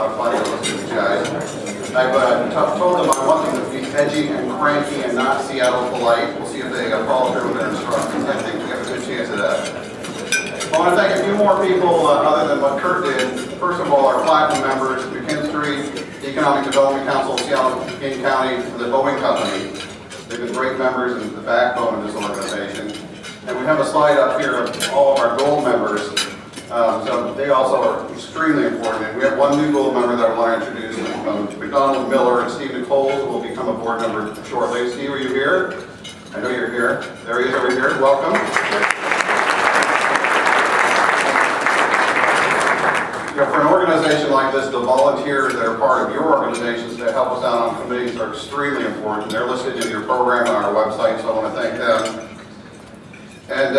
lot of fun to listen to these guys. I've told them I want them to be edgy and cranky and not Seattle polite. We'll see if they follow through with their instructions. I think we have a good chance of that. I want to thank a few more people other than what Kurt did. First of all, our platinum members, McKinstry, the Economic Development Council of Seattle-King County, and the Boeing Company. They've been great members and the backbone of this organization. And we have a slide up here of all of our gold members. So they also are extremely important. And we have one new gold member that I want to introduce, McDonald Miller and Steve Nichols, who will become a board member shortly. Steve, are you here? I know you're here. There he is over here. Welcome. For an organization like this, the volunteers that are part of your organizations that help us out on committees are extremely important. They're listed in your program on our website, so I want to thank them. And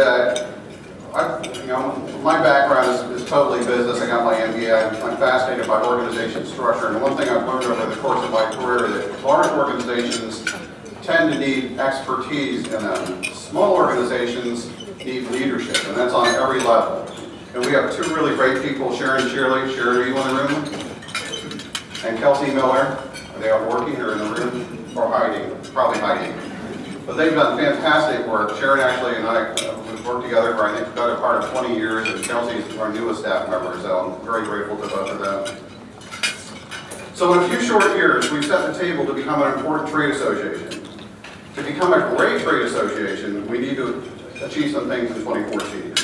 my background is totally business. I got my MBA. I'm fascinated by organization structure, and one thing I've learned over the course of my career is that large organizations tend to need expertise in them. Small organizations need leadership, and that's on every level. And we have two really great people, Sharon Shirley. Sharon, are you in the room? And Kelsey Miller. Are they out working or in the room? Or hiding? Probably hiding. But they've done fantastic work. Sharon actually and I have worked together for, I think, about a part of 20 years, and Kelsey's our newest staff member, so I'm very grateful to both of them. So in a few short years, we've set the table to become an important trade association. To become a great trade association, we need to achieve some things in 2014.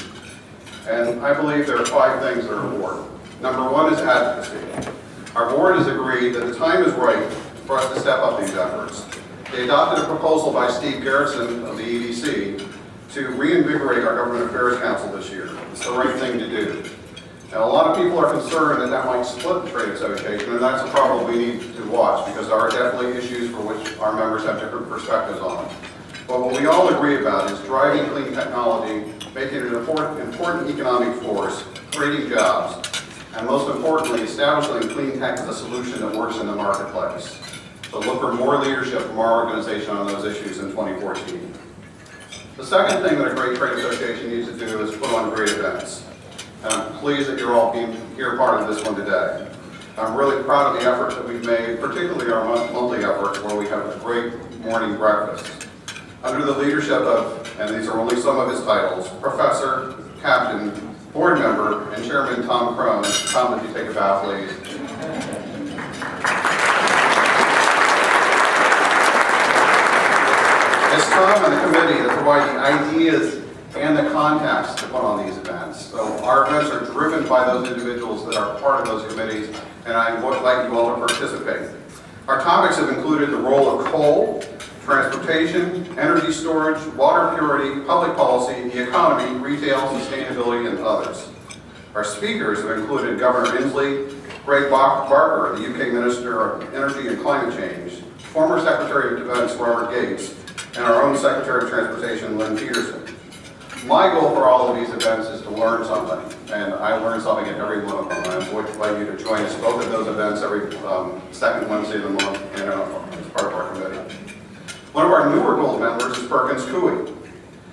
And I believe there are 5 things that are important. Number 1 is advocacy. Our board has agreed that the time is right for us to step up these efforts. They adopted a proposal by Steve Garrison of the EDC to reinvigorate our Government Affairs Council this year. It's the right thing to do. Now, a lot of people are concerned that that might split the trade association, and that's a problem we need to watch because there are definitely issues for which our members have different perspectives on. But what we all agree about is driving clean technology, making it an important economic force, creating jobs, and most importantly, establishing clean tech as a solution that works in the marketplace. So look for more leadership from our organization on those issues in 2014. The second thing that a great trade association needs to do is put on great events. And I'm pleased that you're all being here part of this one today. I'm really proud of the efforts that we've made, particularly our monthly efforts where we have a great morning breakfast. Under the leadership of, and these are only some of his titles, Professor, Captain, Board Member, and Chairman Tom Crone. Tom, would you take a bow, please? It's Tom and the committee that provide the ideas and the contacts to put on these events. So our events are driven by those individuals that are part of those committees, and I would like you all to participate. Our topics have included the role of coal, transportation, energy storage, water purity, public policy, the economy, retail, sustainability, and others. Our speakers have included Governor Inslee, Greg Barker, the UK Minister of Energy and Climate Change, former Secretary of Defense Robert Gates, and our own Secretary of Transportation, Lynn Peterson. My goal for all of these events is to learn something, and I learn something at every one of them. I would invite you to join us both at those events every second Wednesday of the month and as part of our committee. One of our newer gold members is Perkins Coie.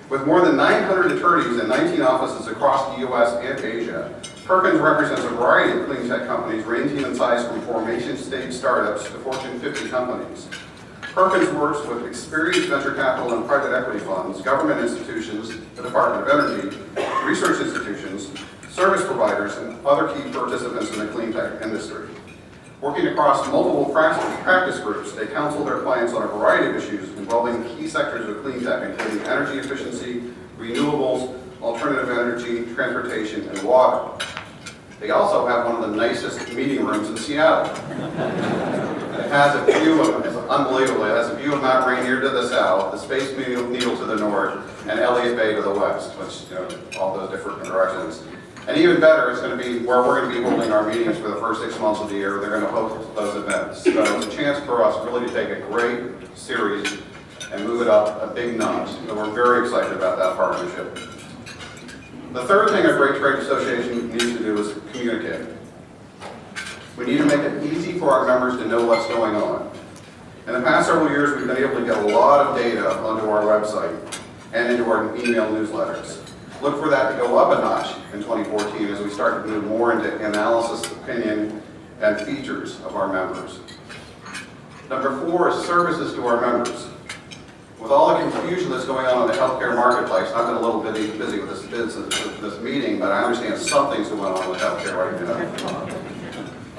With more than 900 attorneys and 19 offices across the U.S. and Asia, Perkins represents a variety of clean tech companies ranging in size from formation stage startups to Fortune 50 companies. Perkins works with experienced venture capital and private equity funds, government institutions, the Department of Energy, research institutions, service providers, and other key participants in the clean tech industry. Working across multiple practice groups, they counsel their clients on a variety of issues involving key sectors of clean tech, including energy efficiency, renewables, alternative energy, transportation, and water. They also have one of the nicest meeting rooms in Seattle. It has a view of, it's unbelievable, it has a view of Mount Rainier to the south, the Space Needle to the north, and Elliott Bay to the west, which, all those different directions. And even better, it's going to be where we're going to be holding our meetings for the first 6 months of the year. They're going to host those events. So it's a chance for us really to take a great series and move it up a big notch. So we're very excited about that partnership. The third thing a great trade association needs to do is communicate. We need to make it easy for our members to know what's going on. In the past several years, we've been able to get a lot of data onto our website and into our email newsletters. Look for that to go up a notch in 2014 as we start to move more into analysis, opinion, and features of our members. Number 4 is services to our members. With all the confusion that's going on in the healthcare marketplace, I've been a little busy with this meeting, but I understand something's going on with healthcare right now.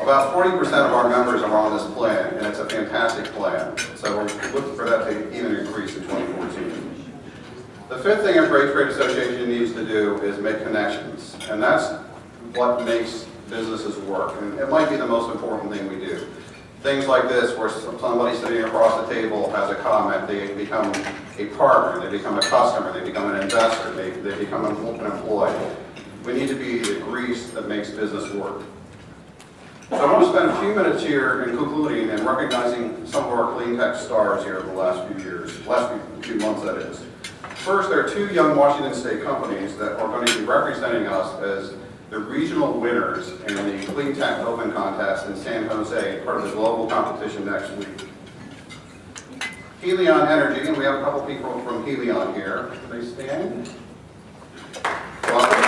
About 40% of our members are on this plan, and it's a fantastic plan. So we're looking for that to even increase in 2014. The 5th thing a great trade association needs to do is make connections, and that's what makes businesses work. And it might be the most important thing we do. Things like this, where somebody sitting across the table has a comment, they become a partner, they become a customer, they become an investor, they become an employee. We need to be the grease that makes business work. So I want to spend a few minutes here in concluding and recognizing some of our Cleantech stars here over the last few years, few months that is. First, there are 2 young Washington State companies that are going to be representing us as the regional winners in the Cleantech Open Contest in San Jose, part of the global competition next week. Helion Energy, and we have a couple people from Helion here. Can they stand? Welcome.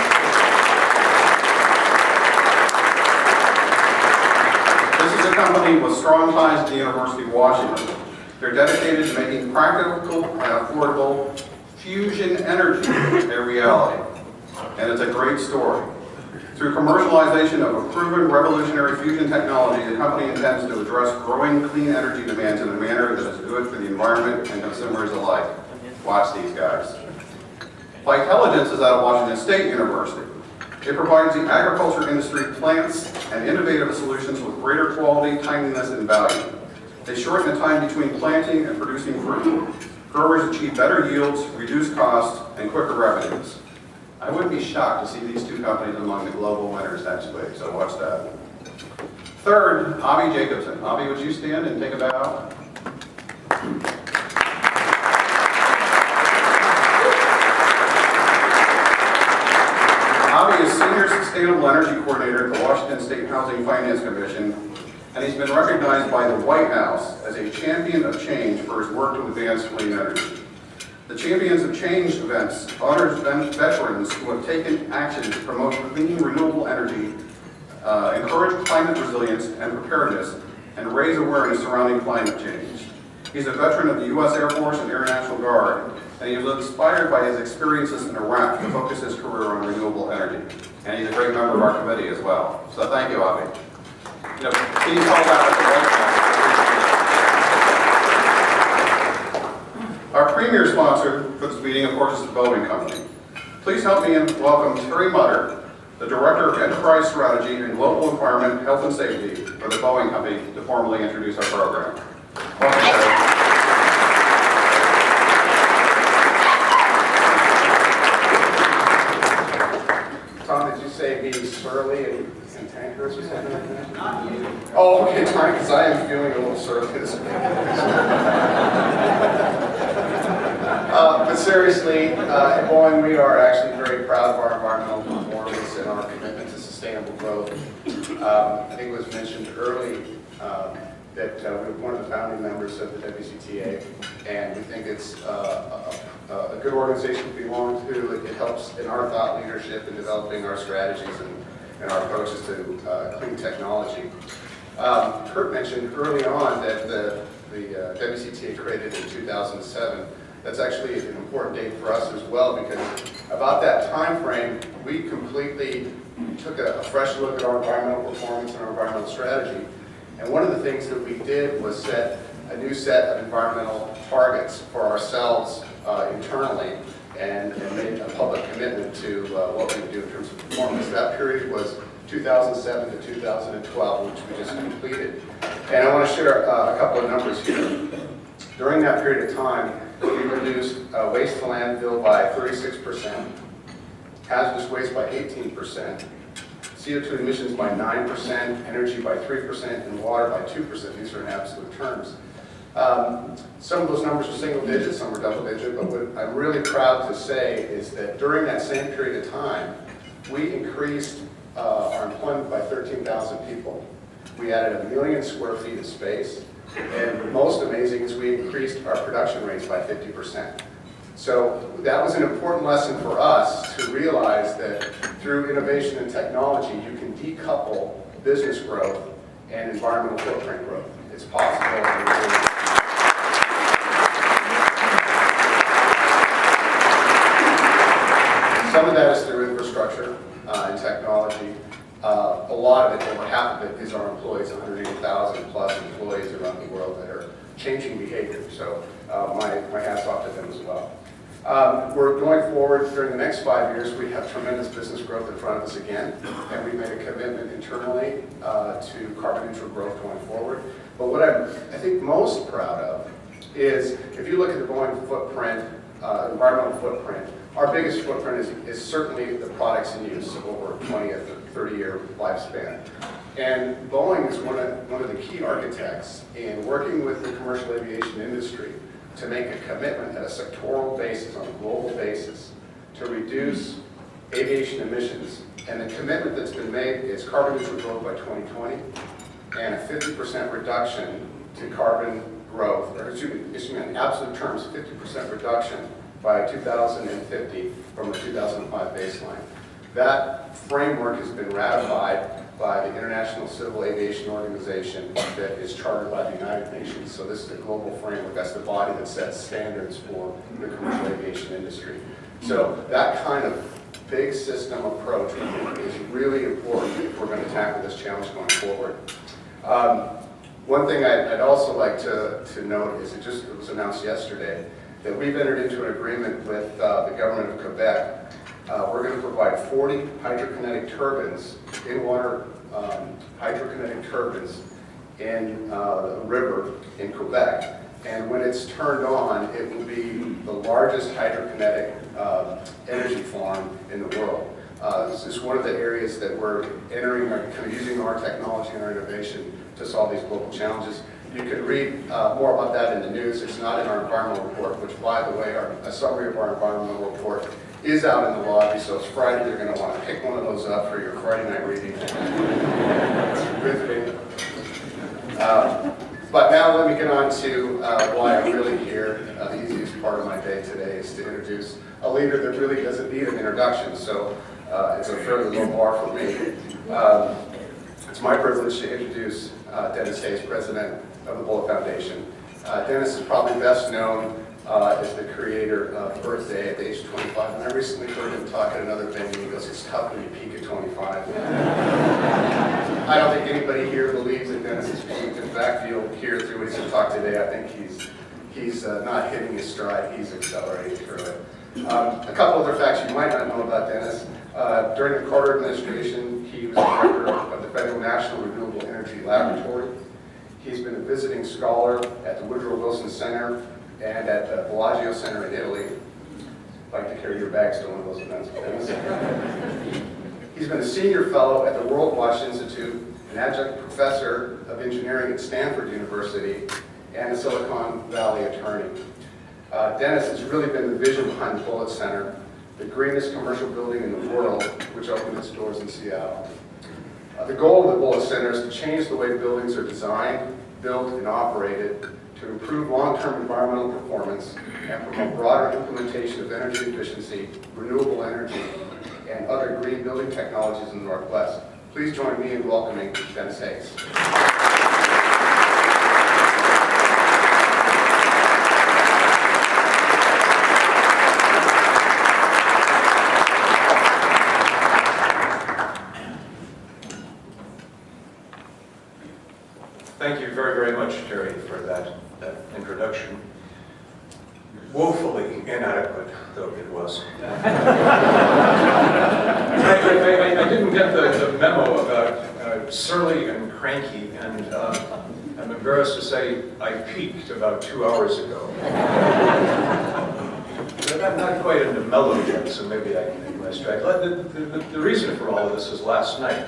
This is a company with strong ties to the University of Washington. They're dedicated to making practical and affordable fusion energy a reality. And it's a great story. Through commercialization of a proven revolutionary fusion technology, the company intends to address growing clean energy demands in a manner that is good for the environment and consumers alike. Watch these guys. Phytelligence is out of Washington State University. It provides the agriculture industry plants and innovative solutions with greater quality, timeliness, and value. They shorten the time between planting and producing fruit. Growers achieve better yields, reduced costs, and quicker revenues. I wouldn't be shocked to see these 2 companies among the global winners next week, so watch that. Third, Avi Jacobson. Avi, would you stand and take a bow? Avi is Senior Sustainable Energy Coordinator at the Washington State Housing Finance Commission, and he's been recognized by the White House as a champion of change for his work to advance clean energy. The Champions of Change events honors veterans who have taken action to promote clean, renewable energy, encourage climate resilience and preparedness, and raise awareness surrounding climate change. He's a veteran of the U.S. Air Force and Air National Guard, and he was inspired by his experiences in Iraq to focus his career on renewable energy. And he's a great member of our committee as well. So thank you, Avi. Please hold out at the White House. Our premier sponsor for this meeting, of course, is the Boeing Company. Please help me welcome Terry Mutter, the Director of Enterprise Strategy and Global Environment, Health and Safety for the Boeing Company, to formally introduce our program. Welcome, Terry. Tom, did you say be surly and cantankerous or something like that? Not you. Oh, okay, fine, because I am feeling a little surly. But seriously, at Boeing, we are actually very proud of our environmental performance and our commitment to sustainable growth. I think it was mentioned early that we're one of the founding members of the WCTA, and we think it's a good organization to belong to. It helps in our thought leadership in developing our strategies and our approaches to clean technology. Kurt mentioned early on that the WCTA created in 2007. That's actually an important date for us as well, because about that time frame, we completely took a fresh look at our environmental performance and our environmental strategy. And one of the things that we did was set a new set of environmental targets for ourselves internally, and made a public commitment to what we would do in terms of performance. That period was 2007 to 2012, which we just completed. And I want to share a couple of numbers here. During that period of time, we reduced waste to landfill by 36%, hazardous waste by 18%, CO2 emissions by 9%, energy by 3%, and water by 2%. These are in absolute terms. Some of those numbers are single digit, some are double digit, but what I'm really proud to say is that during that same period of time, we increased our employment by 13,000 people. We added 1 million square feet of space, and most amazing is we increased our production rates by 50%. So that was an important lesson for us to realize that through innovation and technology, you can decouple business growth and environmental footprint growth. It's possible. Some of that is through infrastructure and technology. A lot of it, over half of it, is our employees, 180,000 plus employees around the world that are changing behavior. So my hat's off to them as well. We're going forward during the next 5 years. We have tremendous business growth in front of us again, and we've made a commitment internally to carbon neutral growth going forward. But what I'm, I think, most proud of is, if you look at the Boeing footprint, environmental footprint, our biggest footprint is certainly the products in use over a 20 or 30-year lifespan. And Boeing is one of the key architects in working with the commercial aviation industry to make a commitment at a sectoral basis, on a global basis, to reduce aviation emissions. And the commitment that's been made is carbon neutral growth by 2020 and a 50% reduction to carbon growth, or excuse me, in absolute terms, 50% reduction by 2050 from the 2005 baseline. That framework has been ratified by the International Civil Aviation Organization that is chartered by the United Nations. So this is a global framework. That's the body that sets standards for the commercial aviation industry. So that kind of big system approach is really important if we're going to tackle this challenge going forward. One thing I'd also like to note is it was announced yesterday that we've entered into an agreement with the government of Quebec. We're going to provide 40 hydrokinetic turbines, in-water hydrokinetic turbines in the river in Quebec. And when it's turned on, it will be the largest hydrokinetic energy farm in the world. This is one of the areas that we're entering, kind of using our technology and our innovation to solve these global challenges. You can read more about that in the news. It's not in our environmental report, which, by the way, a summary of our environmental report is out in the lobby, so it's Friday. You're going to want to pick one of those up for your Friday night reading. But now let me get on to why I'm really here. The easiest part of my day today is to introduce a leader that really doesn't need an introduction, so it's a fairly low bar for me. It's my privilege to introduce Denis Hayes, president of the Bullitt Foundation. Denis is probably best known as the creator of Earth Day at age 25, and I recently heard him talk at another venue. He goes, "It's tough when you peak at 25. I don't think anybody here believes that Denis has peaked. In fact, you'll hear through what he's going to talk today, I think he's not hitting his stride, he's accelerating through it. A couple other facts you might not know about Denis. During the Carter administration, he was director of the Federal National Renewable Energy Laboratory. He's been a visiting scholar at the Woodrow Wilson Center and at the Bellagio Center in Italy. I'd like to carry your bags to one of those events, Denis. He's been a senior fellow at the World Watch Institute, an adjunct professor of engineering at Stanford University, and a Silicon Valley attorney. Denis has really been the vision behind the Bullitt Center, the greenest commercial building in the world, which opened its doors in Seattle. The goal of the Bullitt Center is to change the way buildings are designed, built, and operated to improve long-term environmental performance and promote broader implementation of energy efficiency, renewable energy, and other green building technologies in the Northwest. Please join me in welcoming Denis Hayes. Thank you very, very much, Terry, for that introduction. Woefully inadequate, though it was. I didn't get the memo about surly and cranky, and I'm embarrassed to say I peaked about 2 hours ago. But I'm not quite into mellow yet, so maybe I can make my stride. The reason for all of this is last night.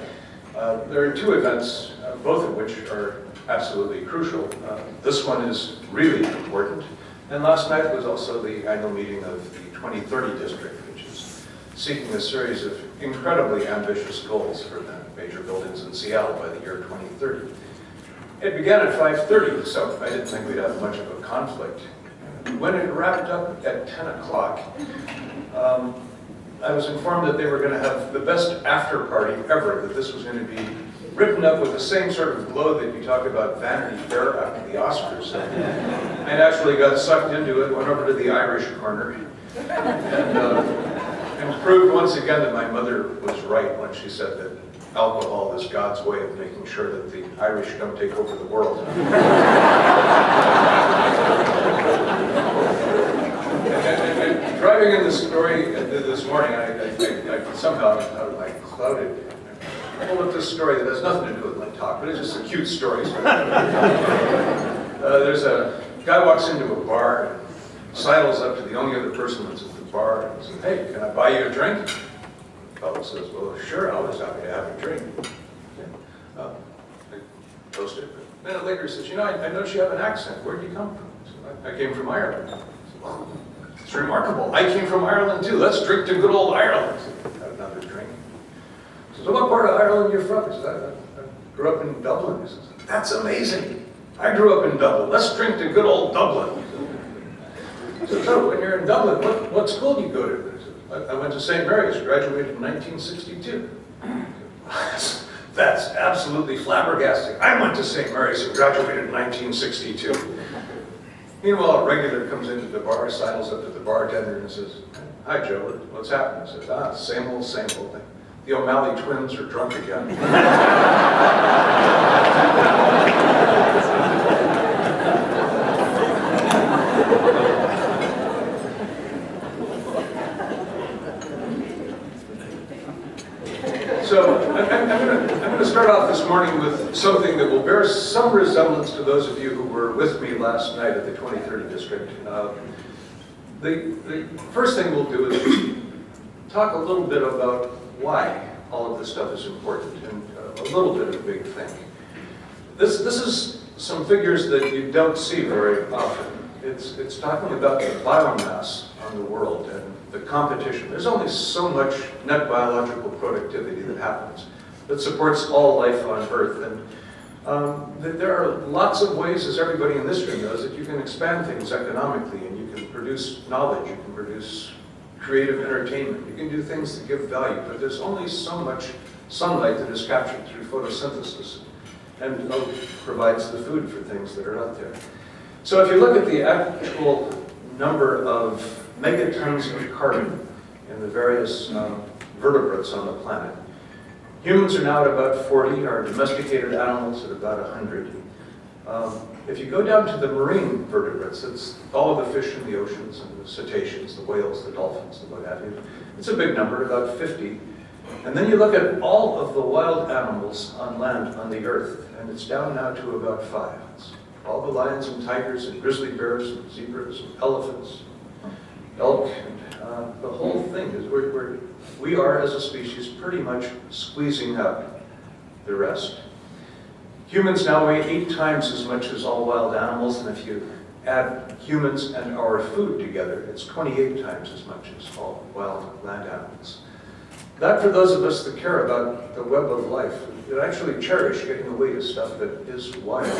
There are two events, both of which are absolutely crucial. This one is really important. And last night was also the annual meeting of the 2030 district, which is seeking a series of incredibly ambitious goals for the major buildings in Seattle by the year 2030. It began at 5:30, so I didn't think we'd have much of a conflict. When it wrapped up at 10 o'clock, I was informed that they were going to have the best after party ever, that this was going to be written up with the same sort of glow that you talk about Vanity Fair after the Oscars. I naturally got sucked into it, went over to the Irish corner, and proved once again that my mother was right when she said that alcohol is God's way of making sure that the Irish don't take over the world. And driving in the story this morning, I somehow clouded. I pulled up this story that has nothing to do with my talk, but it's just a cute story. There's a guy walks into a bar and sidles up to the only other person that's at the bar and says, "Hey, can I buy you a drink?" The fellow says, "Well, sure, I was happy to have a drink." I toasted. A minute later he says, "You know, I noticed you have an accent. Where'd you come from?" I said, "I came from Ireland." I said, "Well, it's remarkable. I came from Ireland too. Let's drink to good old Ireland." Have another drink. He says, "So what part of Ireland are you from?" He says, I grew up in Dublin." He says, "That's amazing. I grew up in Dublin. Let's drink to good old Dublin." He says, "So when you're in Dublin, what school do you go to?" He says, I went to St. Mary's, graduated in 1962. That's absolutely flabbergasting. I went to St. Mary's and graduated in 1962. Meanwhile, a regular comes into the bar, sidles up to the bartender and says, "Hi, Joe, what's happening?" He says, same old thing. The O'Malley twins are drunk again." So I'm going to start off this morning with something that will bear some resemblance to those of you who were with me last night at the 2030 district. The first thing we'll do is talk a little bit about why all of this stuff is important and a little bit of big think. This is some figures that you don't see very often. It's talking about the biomass on the world and the competition. There's only so much net biological productivity that happens that supports all life on Earth. And there are lots of ways, as everybody in this room knows, that you can expand things economically, and you can produce knowledge, you can produce creative entertainment, you can do things that give value, but there's only so much sunlight that is captured through photosynthesis and provides the food for things that are out there. So if you look at the actual number of megatons of carbon in the various vertebrates on the planet, humans are now at about 40, our domesticated animals at about 100. If you go down to the marine vertebrates, it's all of the fish in the oceans and the cetaceans, the whales, the dolphins, and what have you. It's a big number, about 50. And then you look at all of the wild animals on land on the Earth, and it's down now to about 5. It's all the lions and tigers and grizzly bears and zebras and elephants, elk, and the whole thing is we are, as a species, pretty much squeezing out the rest. Humans now weigh 8 times as much as all wild animals, and if you add humans and our food together, it's 28 times as much as all wild land animals. That, for those of us that care about the web of life, that actually cherish getting away to stuff that is wild,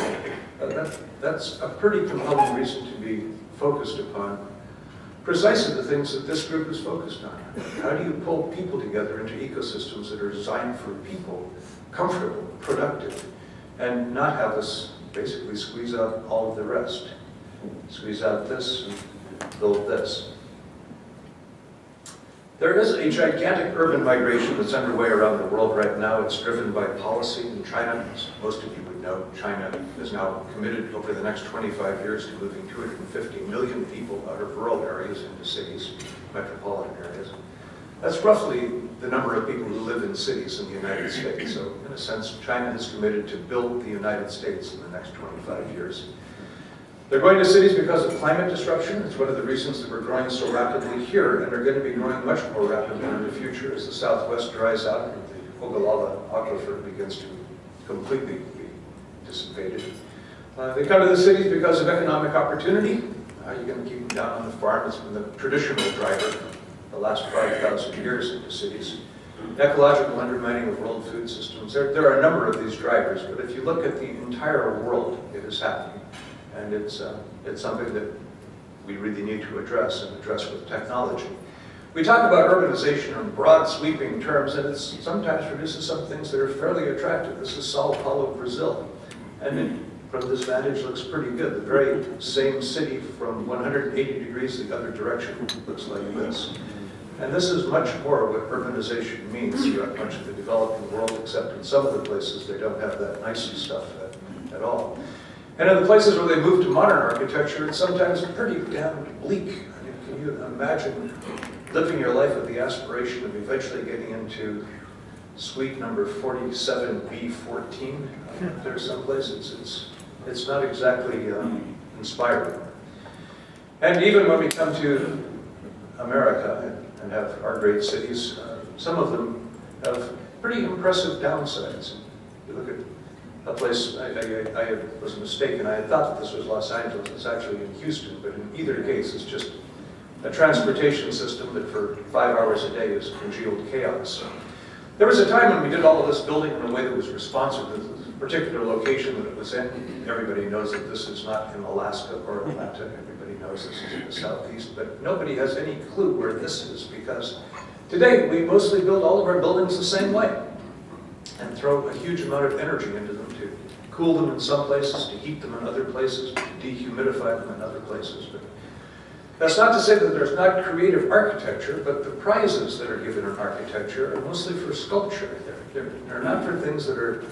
that's a pretty compelling reason to be focused upon precisely the things that this group is focused on. How do you pull people together into ecosystems that are designed for people, comfortable, productive, and not have us basically squeeze out all of the rest? Squeeze out this and build this. There is a gigantic urban migration that's underway around the world right now. It's driven by policy in China. As most of you would know, China is now committed over the next 25 years to moving 250 million people out of rural areas into cities, metropolitan areas. That's roughly the number of people who live in cities in the United States. So in a sense, China is committed to build the United States in the next 25 years. They're going to cities because of climate disruption. It's one of the reasons that we're growing so rapidly here, and are going to be growing much more rapidly in the future as the Southwest dries out and the Ogallala aquifer begins to completely be dissipated. They come to the cities because of economic opportunity. How are you going to keep them down on the farm? It's been the traditional driver for the last 5,000 years into cities. Ecological undermining of world food systems. There are a number of these drivers, but if you look at the entire world, it is happening. And it's something that we really need to address, and address with technology. We talk about urbanization in broad sweeping terms, and it sometimes produces some things that are fairly attractive. This is Sao Paulo, Brazil. And it, from this vantage, looks pretty good. The very same city from 180 degrees the other direction looks like this. And this is much more what urbanization means throughout much of the developing world, except in some of the places they don't have that nice stuff at all. And in the places where they move to modern architecture, it's sometimes pretty damn bleak. I mean, can you imagine living your life with the aspiration of eventually getting into suite number 47B14? There's some places it's not exactly inspiring. And even when we come to America and have our great cities, some of them have pretty impressive downsides. You look at a place, I was mistaken, I had thought that this was Los Angeles, it's actually in Houston, but in either case it's just a transportation system that for 5 hours a day is congealed chaos. There was a time when we did all of this building in a way that was responsive to the particular location that it was in. Everybody knows that this is not in Alaska or Atlanta, everybody knows this is in the southeast, but nobody has any clue where this is, because today we mostly build all of our buildings the same way and throw a huge amount of energy into them to cool them in some places, to heat them in other places, to dehumidify them in other places. But that's not to say that there's not creative architecture, but the prizes that are given in architecture are mostly for sculpture. They're not for things that are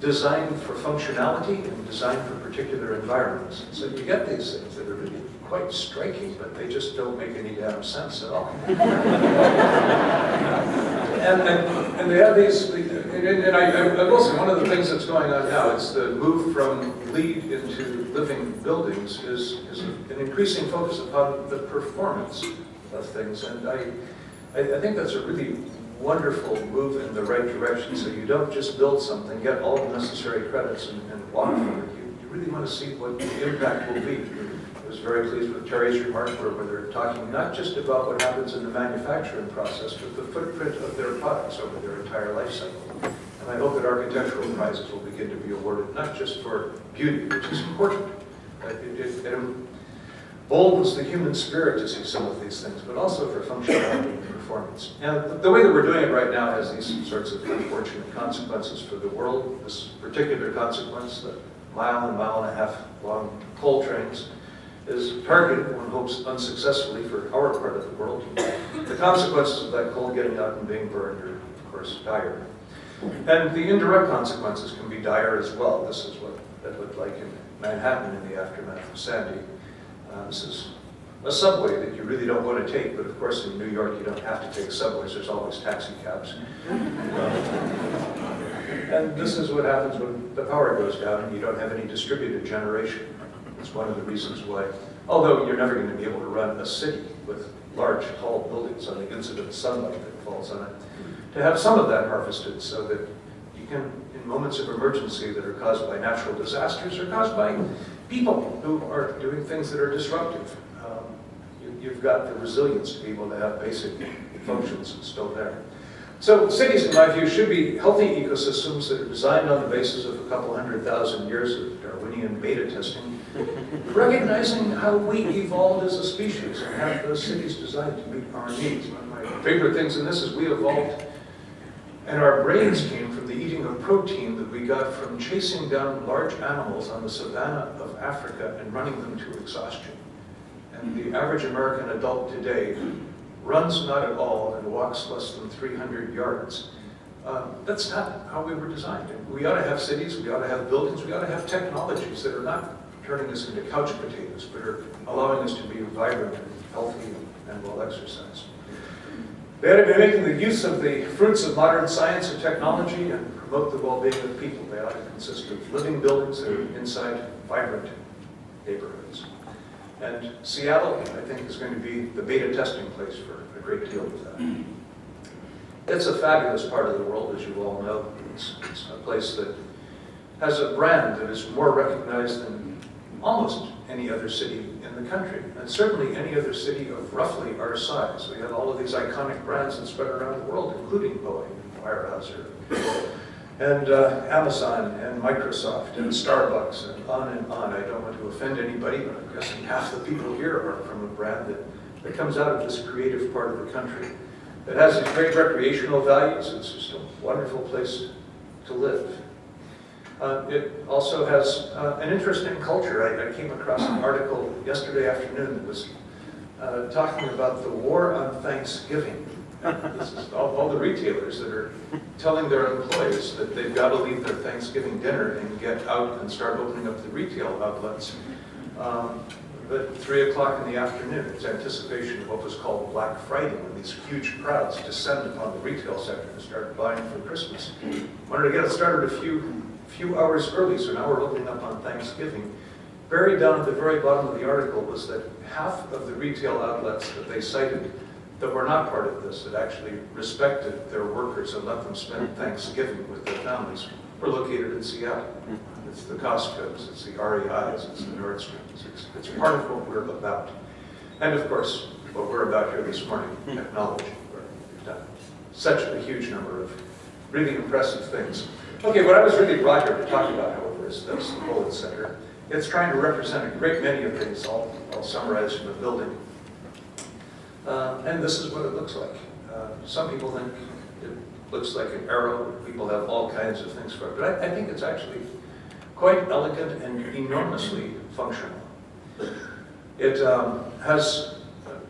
designed for functionality and designed for particular environments. So you get these things that are really quite striking, but they just don't make any damn sense at all. And they have these, and I will say, one of the things that's going on now is the move from LEED into living buildings is an increasing focus upon the performance of things. And I think that's a really wonderful move in the right direction. So you don't just build something, get all the necessary credits and walk from it. You really want to see what the impact will be. I was very pleased with Terry's remark where they're talking not just about what happens in the manufacturing process, but the footprint of their products over their entire life cycle. And I hope that architectural prizes will begin to be awarded not just for beauty, which is important. It emboldens the human spirit to see some of these things, but also for functionality and performance. And the way that we're doing it right now has these sorts of unfortunate consequences for the world. This particular consequence, the mile and a half long coal trains, is targeted, one hopes unsuccessfully, for our part of the world. The consequences of that coal getting out and being burned are, of course, dire. And the indirect consequences can be dire as well. This is what that looked like in Manhattan in the aftermath of Sandy. This is a subway that you really don't want to take, but of course in New York you don't have to take subways, there's always taxi cabs. And this is what happens when the power goes down and you don't have any distributed generation. It's one of the reasons why, although you're never going to be able to run a city with large, tall buildings on the incident sunlight that falls on it, to have some of that harvested so that you can, in moments of emergency that are caused by natural disasters or caused by people who are doing things that are disruptive, you've got the resilience to be able to have basic functions still there. So cities, in my view, should be healthy ecosystems that are designed on the basis of a couple 100,000 years of Darwinian beta testing, recognizing how we evolved as a species and have those cities designed to meet our needs. One of my favorite things in this is we evolved, and our brains came from the eating of protein that we got from chasing down large animals on the savanna of Africa and running them to exhaustion. And the average American adult today runs not at all and walks less than 300 yards. That's not how we were designed. We ought to have cities, we ought to have buildings, we ought to have technologies that are not turning us into couch potatoes, but are allowing us to be vibrant and healthy and well exercised. They ought to be making the use of the fruits of modern science and technology and promote the well-being of people. They ought to consist of living buildings that are inside vibrant neighborhoods. And Seattle, I think, is going to be the beta testing place for a great deal of that. It's a fabulous part of the world, as you all know. It's a place that has a brand that is more recognized than almost any other city in the country, and certainly any other city of roughly our size. We have all of these iconic brands that spread around the world, including Boeing, and Weyerhaeuser, and Amazon, and Microsoft, and Starbucks, and on and on. I don't want to offend anybody, but I'm guessing half the people here are from a brand that comes out of this creative part of the country. It has these great recreational values. It's just a wonderful place to live. It also has an interesting culture. I came across an article yesterday afternoon that was talking about the war on Thanksgiving. This is all the retailers that are telling their employees that they've got to leave their Thanksgiving dinner and get out and start opening up the retail outlets. But 3 o'clock in the afternoon, it's anticipation of what was called Black Friday, when these huge crowds descend upon the retail sector and start buying for Christmas. Wanted to get it started a few hours early, so now we're opening up on Thanksgiving. Buried down at the very bottom of the article was that half of the retail outlets that they cited that were not part of this, that actually respected their workers and let them spend Thanksgiving with their families, were located in Seattle. It's the Costco's, it's the REI's, it's the Nordstroms. It's part of what we're about. And of course, what we're about here this morning, technology, where we've done such a huge number of really impressive things. Okay, what I was really brought here to talk about, however, is this, the Bullitt Center. It's trying to represent a great many of things, I'll summarize from the building. And this is what it looks like. Some people think it looks like an arrow. People have all kinds of things for it. But I think it's actually quite elegant and enormously functional. It has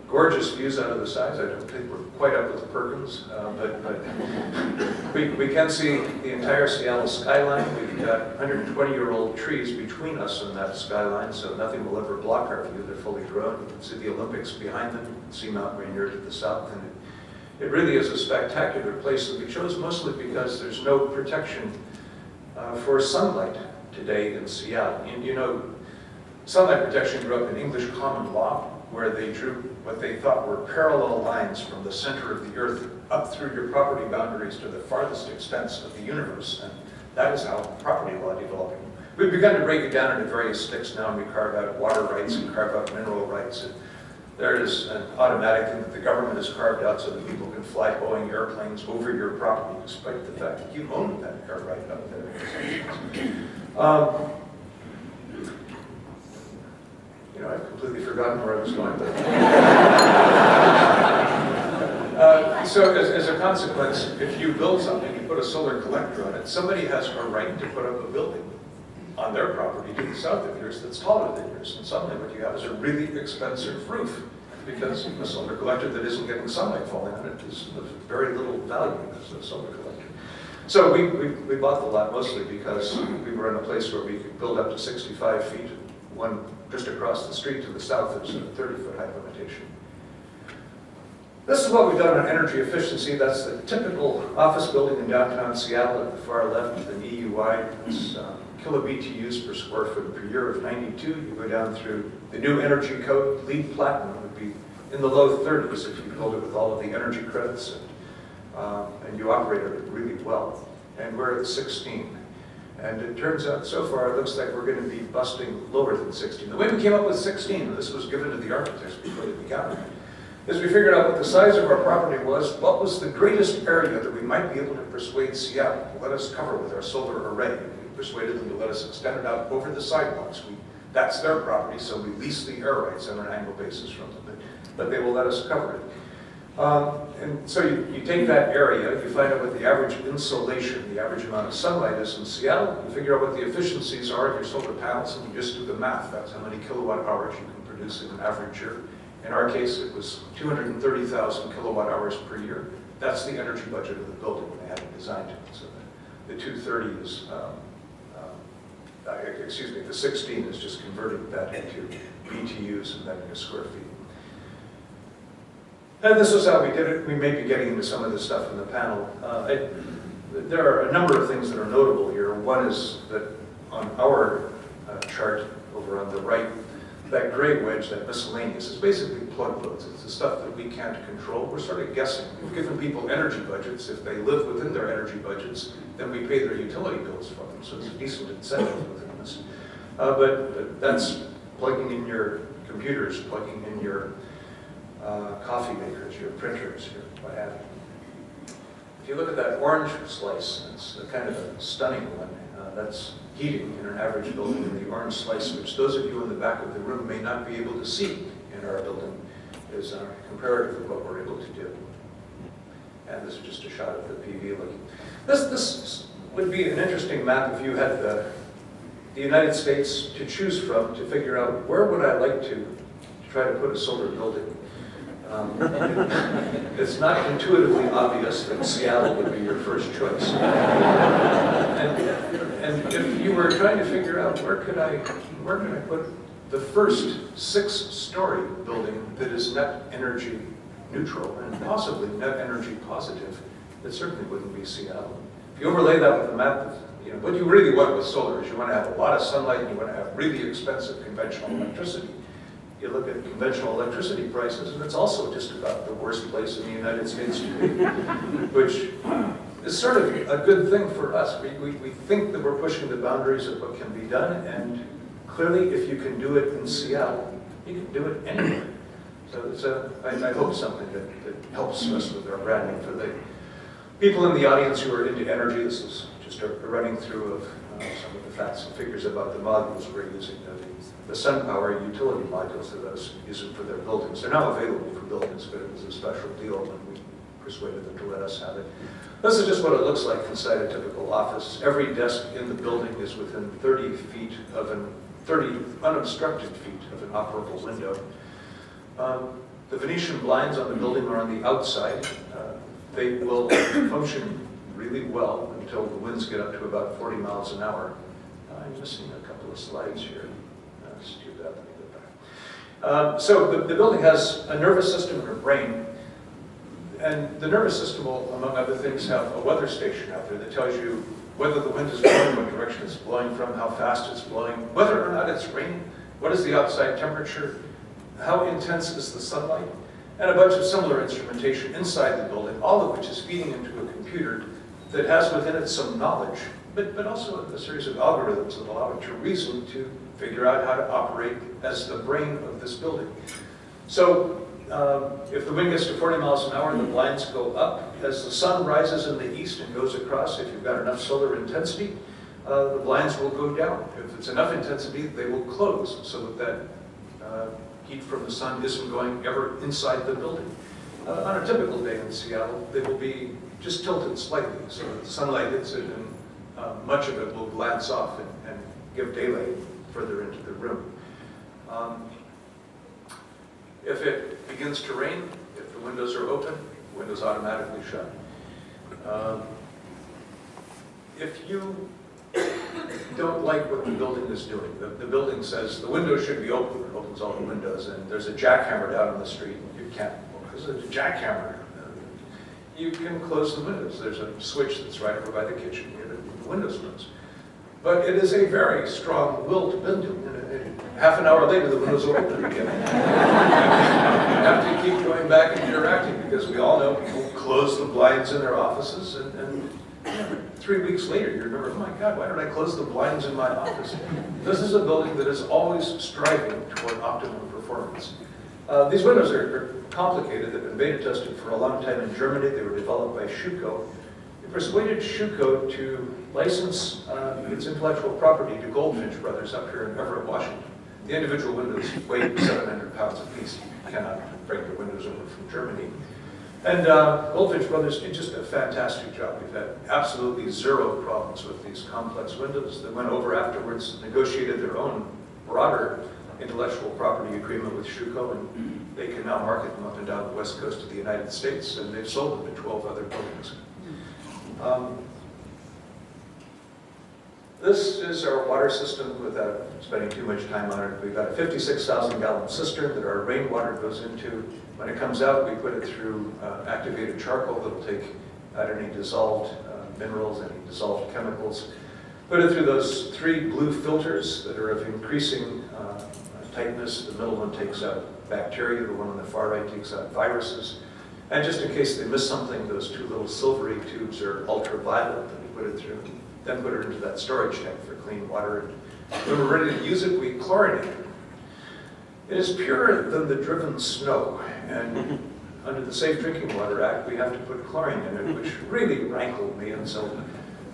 gorgeous views out of the sides. I don't think we're quite up with the Perkins, but we can see the entire Seattle skyline. We've got 120-year-old trees between us and that skyline, so nothing will ever block our view. They're fully grown. You can see the Olympics behind them. You can see Mount Rainier to the south, and it really is a spectacular place that we chose mostly because there's no protection for sunlight today in Seattle. And you know, sunlight protection grew up in English common law, where they drew what they thought were parallel lines from the center of the earth up through your property boundaries to the farthest extents of the universe. And that is how property law developed. We've begun to break it down into various sticks now, and we carve out water rights and carve out mineral rights. And there is an automatic thing that the government has carved out so that people can fly Boeing airplanes over your property, despite the fact that you own that air right up there. You know, I've completely forgotten where I was going. So as a consequence, if you build something, you put a solar collector on it, somebody has a right to put up a building on their property to the south of yours that's taller than yours. And suddenly what you have is a really expensive roof, because a solar collector that isn't getting sunlight falling on it is of very little value as a solar collector. So we bought the lot mostly because we were in a place where we could build up to 65 feet. One just across the street to the south, there's a 30-foot height limitation. This is what we've done on energy efficiency. That's the typical office building in downtown Seattle at the far left, an EUI. It's kilobTUs per square foot per year of 92. You go down through the new energy code. LEED Platinum would be in the low 30s if you build it with all of the energy credits, and you operate it really well. And we're at 16. And it turns out, so far, it looks like we're going to be busting lower than 16. The way we came up with 16, and this was given to the architects before they began it, is we figured out what the size of our property was, what was the greatest area that we might be able to persuade Seattle to let us cover with our solar array. We persuaded them to let us extend it out over the sidewalks. That's their property, so we lease the air rights on an annual basis from them, but they will let us cover it. And so you take that area, you find out what the average insolation, the average amount of sunlight is in Seattle, you figure out what the efficiencies are of your solar panels, and you just do the math. That's how many kilowatt hours you can produce in an average year. In our case, it was 230,000 kilowatt hours per year. That's the energy budget of the building when they had it designed. So the 230 is, excuse me, the 16 is just converting that into BTUs and then into square feet. And this is how we did it. We may be getting into some of this stuff in the panel. There are a number of things that are notable here. One is that on our chart over on the right, that gray wedge, that miscellaneous, is basically plug loads. It's the stuff that we can't control. We're sort of guessing. We've given people energy budgets. If they live within their energy budgets, then we pay their utility bills for them. So it's a decent incentive within this. But that's plugging in your computers, plugging in your coffee makers, your printers, your what have you. If you look at that orange slice, it's a kind of a stunning one. That's heating in an average building in the orange slice, which those of you in the back of the room may not be able to see in our building. is comparative of what we're able to do. And this is just a shot of the PV looking. This would be an interesting map if you had the United States to choose from to figure out where would I like to try to put a solar building. It's not intuitively obvious that Seattle would be your first choice. And if you were trying to figure out where could I put the first 6-story building that is net energy neutral and possibly net energy positive, it certainly wouldn't be Seattle. If you overlay that with a map, what you really want with solar is you want to have a lot of sunlight and you want to have really expensive conventional electricity. You look at conventional electricity prices, and it's also just about the worst place in the United States to be, which is sort of a good thing for us. We think that we're pushing the boundaries of what can be done, and clearly, if you can do it in Seattle, you can do it anywhere. So it's I hope something that helps us with our branding. For the people in the audience who are into energy, this is just a running through of some of the facts and figures about the modules we're using. The SunPower utility modules that I was using for their buildings. They're now available for buildings, but it was a special deal when we persuaded them to let us have it. This is just what it looks like inside a typical office. Every desk in the building is within 30 unobstructed feet of an operable window. The Venetian blinds on the building are on the outside. They will function really well until the winds get up to about 40 miles an hour. I'm missing a couple of slides here. Let's do that. Let me go back. So the building has a nervous system and a brain. And the nervous system will, among other things, have a weather station out there that tells you whether the wind is blowing, what direction it's blowing from, how fast it's blowing, whether or not it's raining, what is the outside temperature, how intense is the sunlight, and a bunch of similar instrumentation inside the building, all of which is feeding into a computer that has within it some knowledge, but also a series of algorithms that allow it to reason to figure out how to operate as the brain of this building. So if the wind gets to 40 miles an hour, the blinds go up. As the sun rises in the east and goes across, if you've got enough solar intensity, the blinds will go down. If it's enough intensity, they will close so that heat from the sun isn't going ever inside the building. On a typical day in Seattle, they will be just tilted slightly so that the sunlight hits it and much of it will glance off and give daylight further into the room. If it begins to rain, if the windows are open, the windows automatically shut. If you don't like what the building is doing, the building says the windows should be open, it opens all the windows, and there's a jackhammer down on the street, you can't, because there's a jackhammer. You can close the windows. There's a switch that's right over by the kitchen here that the windows close. But it is a very strong-willed building. Half an hour later, the windows will open again. You have to keep going back and interacting because we all know people close the blinds in their offices, and 3 weeks later, you remember, oh my God, why did I close the blinds in my office? This is a building that is always striving toward optimum performance. These windows are complicated. They've been beta tested for a long time in Germany. They were developed by Schuko. They persuaded Schuko to license its intellectual property to Goldfinch Brothers up here in Everett, Washington. The individual windows weigh 700 pounds apiece. You cannot bring the windows over from Germany. And Goldfinch Brothers did just a fantastic job. We've had absolutely zero problems with these complex windows. They went over afterwards, negotiated their own broader intellectual property agreement with Schuko, and they can now market them up and down the west coast of the United States, and they've sold them to 12 other buildings. This is our water system without spending too much time on it. We've got a 56,000-gallon cistern that our rainwater goes into. When it comes out, we put it through activated charcoal that'll take out any dissolved minerals, any dissolved chemicals. Put it through those 3 blue filters that are of increasing tightness. The middle one takes out bacteria, the one on the far right takes out viruses. And just in case they miss something, those 2 little silvery tubes are ultraviolet that we put it through. Then put it into that storage tank for clean water. And when we're ready to use it, we chlorinate it. It is purer than the driven snow. And under the Safe Drinking Water Act, we have to put chlorine in it, which really rankled me. And so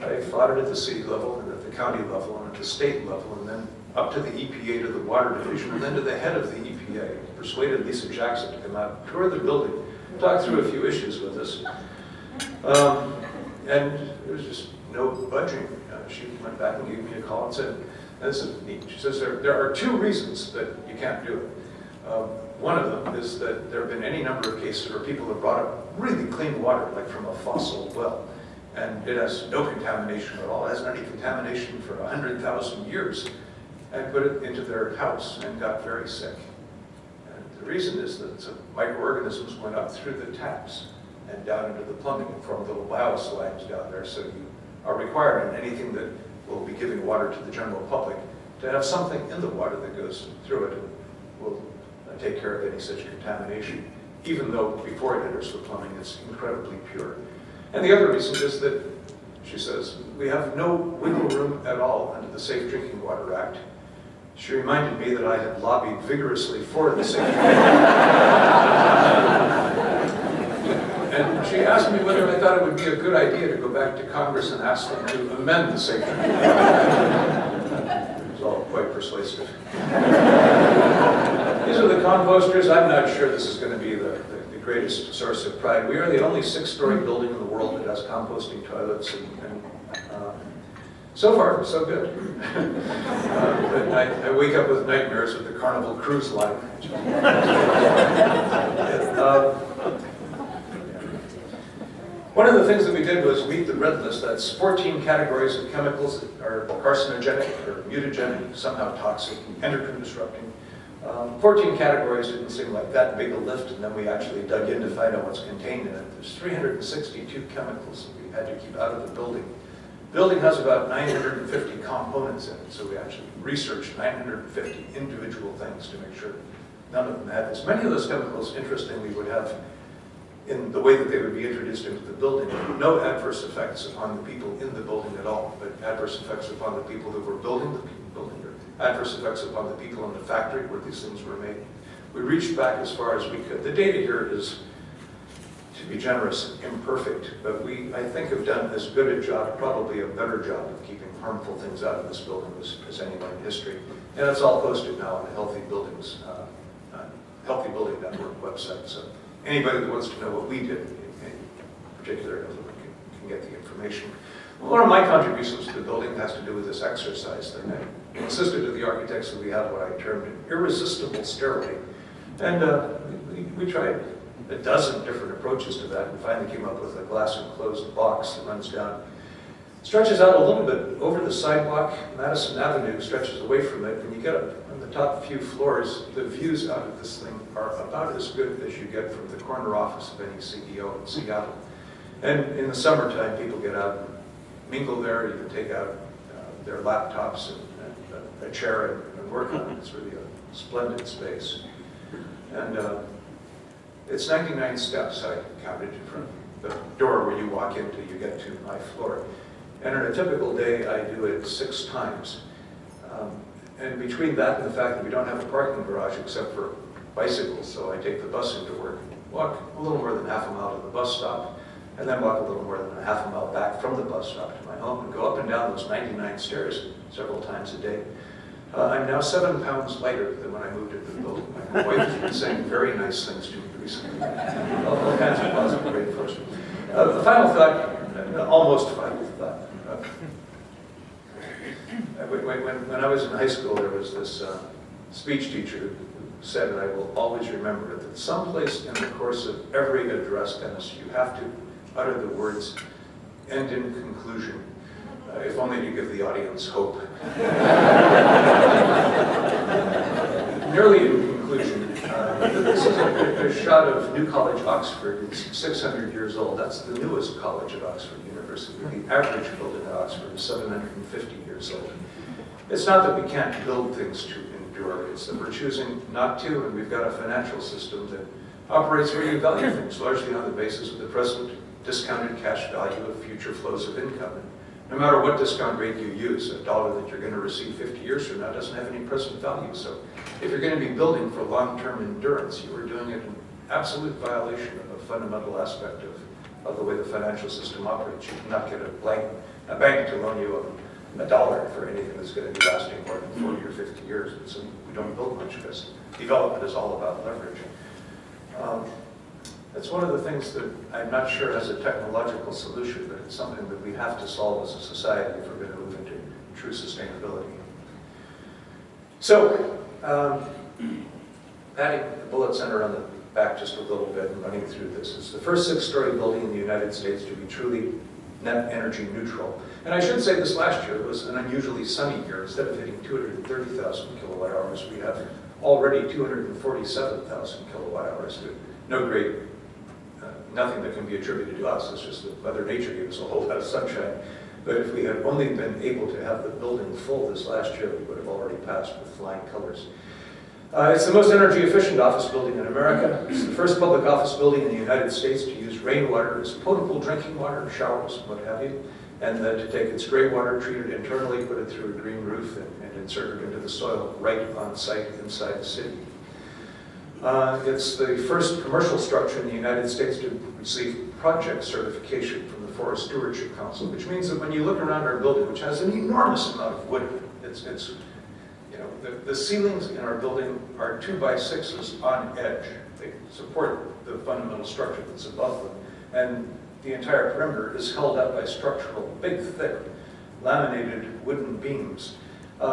I fought it at the city level, and at the county level, and at the state level. And then up to the EPA, to the Water Division, and then to the head of the EPA. Persuaded Lisa Jackson to come out, tour the building, talk through a few issues with us. And there was just no budging. She went back and gave me a call and said, this is neat. She says, there are two reasons that you can't do it. One of them is that there have been any number of cases where people have brought up really clean water, like from a fossil well, and it has no contamination at all. It hasn't any contamination for 100,000 years, and put it into their house and got very sick. And the reason is that some microorganisms went up through the taps and down into the plumbing and formed little bioslimes down there, so you are required in anything that will be giving water to the general public to have something in the water that goes through it and will take care of any such contamination, even though before it enters the plumbing it's incredibly pure. And the other reason is that, she says, we have no wiggle room at all under the Safe Drinking Water Act. She reminded me that I had lobbied vigorously for the Safe Drinking Water Act. And she asked me whether I thought it would be a good idea to go back to Congress and ask them to amend the Safe Drinking Water Act. It was all quite persuasive. These are the composters. I'm not sure this is going to be the greatest source of pride. We are the only 6-story building in the world that has composting toilets, and so far, so good. But I wake up with nightmares of the Carnival Cruise Line. One of the things that we did was meet the red list. That's 14 categories of chemicals that are carcinogenic or mutagenic, somehow toxic, endocrine disrupting. 14 categories didn't seem like that big a lift, and then we actually dug in to find out what's contained in it. There's 362 chemicals that we had to keep out of the building. The building has about 950 components in it, so we actually researched 950 individual things to make sure none of them had this. Many of those chemicals, interestingly, would have, in the way that they would be introduced into the building, no adverse effects upon the people in the building at all, but adverse effects upon the people that were building the building, or adverse effects upon the people in the factory where these things were made. We reached back as far as we could. The data here is, to be generous, imperfect, but we, I think, have done as good a job, probably a better job of keeping harmful things out of this building as anyone in history. And it's all posted now on the Healthy Building Network website. So anybody that wants to know what we did in particular can get the information. One of my contributions to the building has to do with this exercise thing. I insisted to the architects that we have what I termed an irresistible stairway. And we tried a dozen different approaches to that and finally came up with a glass enclosed box that runs down. Stretches out a little bit over the sidewalk. Madison Avenue stretches away from it. When you get up on the top few floors, the views out of this thing are about as good as you get from the corner office of any CEO in Seattle. And in the summertime, people get out and mingle there. You can take out their laptops and a chair and work on it. It's really a splendid space. And it's 99 steps, I counted, from the door where you walk in till you get to my floor. And on a typical day, I do it 6 times. And between that and the fact that we don't have a parking garage except for bicycles, so I take the bus into work, walk a little more than half a mile to the bus stop, and then walk a little more than a half a mile back from the bus stop to my home and go up and down those 99 stairs several times a day. I'm now 7 pounds lighter than when I moved into the building. My wife has been saying very nice things to me recently. All kinds of positive reinforcement. The final thought, almost final thought. When I was in high school, there was this speech teacher who said, and I will always remember it, that someplace in the course of every address, Dennis, you have to utter the words, "and in conclusion," if only to give the audience hope. Nearly in conclusion, this is a shot of New College, Oxford. It's 600 years old. That's the newest college at Oxford University. The average building at Oxford is 750 years old. It's not that we can't build things to endure. It's that we're choosing not to, and we've got a financial system that operates where you value things largely on the basis of the present discounted cash value of future flows of income. And no matter what discount rate you use, a dollar that you're going to receive 50 years from now doesn't have any present value. So if you're going to be building for long-term endurance, you are doing it in absolute violation of a fundamental aspect of the way the financial system operates. You cannot get a bank to loan you a dollar for anything that's going to be lasting more than 40 or 50 years. So we don't build much because development is all about leverage. It's one of the things that I'm not sure has a technological solution, but it's something that we have to solve as a society if we're going to move into true sustainability. So, adding the Bullitt Center on the back just a little bit and running through this. It's the first 6-story building in the United States to be truly net energy neutral. And I should say this last year was an unusually sunny year. Instead of hitting 230,000 kilowatt hours, we have already 247,000 kilowatt hours. No great, nothing that can be attributed to us. It's just that Mother Nature gave us a whole lot of sunshine. But if we had only been able to have the building full this last year, we would have already passed with flying colors. It's the most energy efficient office building in America. It's the first public office building in the United States to use rainwater as potable drinking water, showers, what have you, and then to take its gray water, treat it internally, put it through a green roof, and insert it into the soil right on site inside the city. It's the first commercial structure in the United States to receive project certification from the Forest Stewardship Council, which means that when you look around our building, which has an enormous amount of wood, you know, the ceilings in our building are 2x6s on edge. They support the fundamental structure that's above them, and the entire perimeter is held up by structural, big, thick, laminated wooden beams.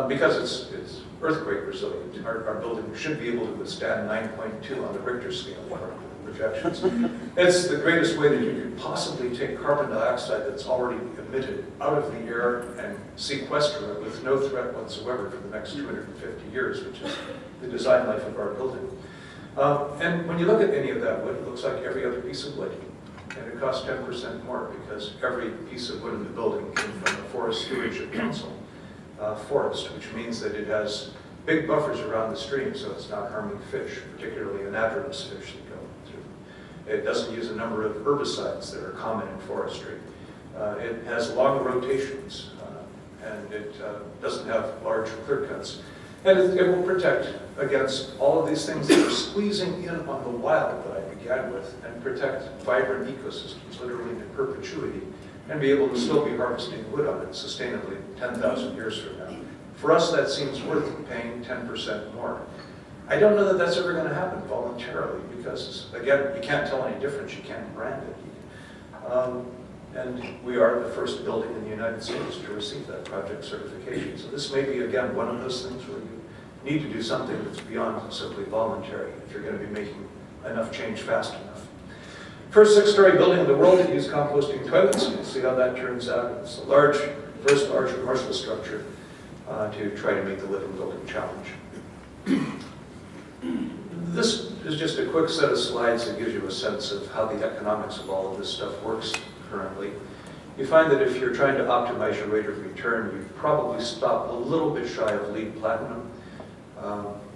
Because it's earthquake resilient, our building should be able to withstand 9.2 on the Richter scale for projections. It's the greatest way that you could possibly take carbon dioxide that's already emitted out of the air and sequester it with no threat whatsoever for the next 250 years, which is the design life of our building. And when you look at any of that wood, it looks like every other piece of wood. And it costs 10% more because every piece of wood in the building came from the Forest Stewardship Council forest, which means that it has big buffers around the stream so it's not harming fish, particularly anadromous fish that go through. It doesn't use a number of herbicides that are common in forestry. It has long rotations, and it doesn't have large clear cuts. And it will protect against all of these things that are squeezing in on the wild that I began with, and protect vibrant ecosystems literally in perpetuity, and be able to still be harvesting wood on it sustainably 10,000 years from now. For us, that seems worth paying 10% more. I don't know that that's ever going to happen voluntarily because, again, you can't tell any difference, you can't brand it. And we are the first building in the United States to receive that project certification. So this may be, again, one of those things where you need to do something that's beyond simply voluntary if you're going to be making enough change fast enough. First 6-story building in the world to use composting toilets. You'll see how that turns out. It's the first large commercial structure to try to meet the living building challenge. This is just a quick set of slides that gives you a sense of how the economics of all of this stuff works currently. You find that if you're trying to optimize your rate of return, you probably stop a little bit shy of LEED Platinum.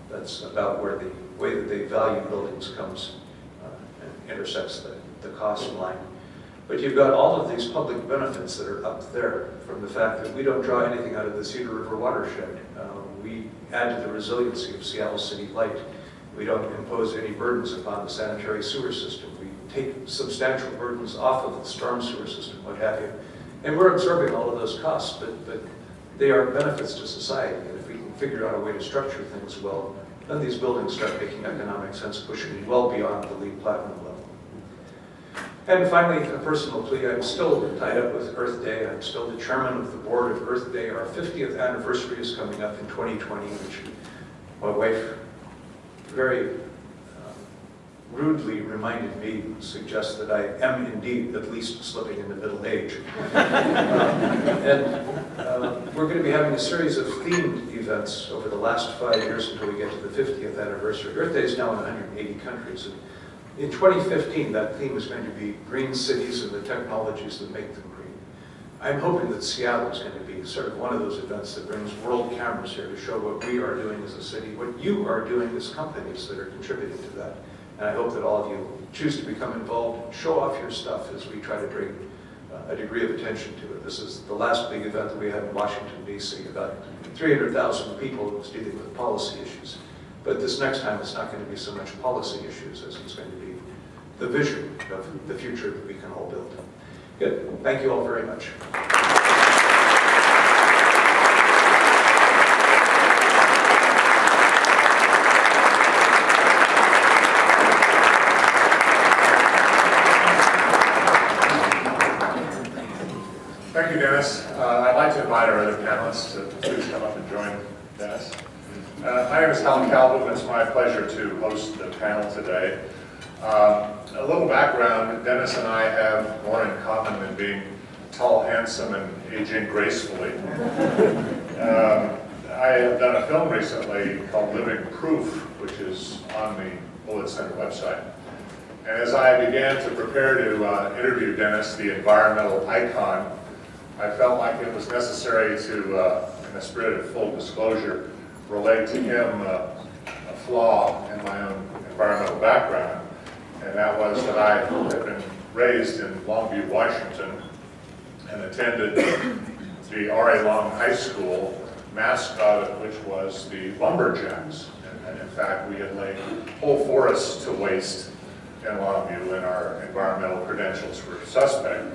That's about where the way that they value buildings comes and intersects the cost line. But you've got all of these public benefits that are up there from the fact that we don't draw anything out of the Cedar River watershed. We add to the resiliency of Seattle City Light. We don't impose any burdens upon the sanitary sewer system. We take substantial burdens off of the storm sewer system, what have you. And we're absorbing all of those costs, but they are benefits to society. And if we can figure out a way to structure things well, then these buildings start making economic sense, pushing well beyond the LEED Platinum level. And finally, a personal plea. I'm still tied up with Earth Day. I'm still the chairman of the board of Earth Day. Our 50th anniversary is coming up in 2020, which my wife very rudely reminded me, suggests that I am indeed at least slipping into middle age. We're going to be having a series of themed events over the last 5 years until we get to the 50th anniversary. Earth Day is now in 180 countries. And in 2015, that theme is going to be green cities and the technologies that make them green. I'm hoping that Seattle is going to be sort of one of those events that brings world cameras here to show what we are doing as a city, what you are doing as companies that are contributing to that. And I hope that all of you choose to become involved and show off your stuff as we try to bring a degree of attention to it. This is the last big event that we had in Washington, D.C. About 300,000 people was dealing with policy issues. But this next time, it's not going to be so much policy issues as it's going to be the vision of the future that we can all build. Good. Thank you all very much. My name is Helen Calvin. It's my pleasure to host the panel today. A little background, Dennis and I have more in common than being tall, handsome, and aging gracefully. I have done a film recently called Living Proof, which is on the Bullitt Center website. And as I began to prepare to interview Denis, the environmental icon, I felt like it was necessary to, in a spirit of full disclosure, relate to him a flaw in my own environmental background. And that was that I had been raised in Longview, Washington, and attended the R.A. Long High School, mascot of which was the Lumberjacks. And in fact, we had laid whole forests to waste in Longview, and our environmental credentials were suspect.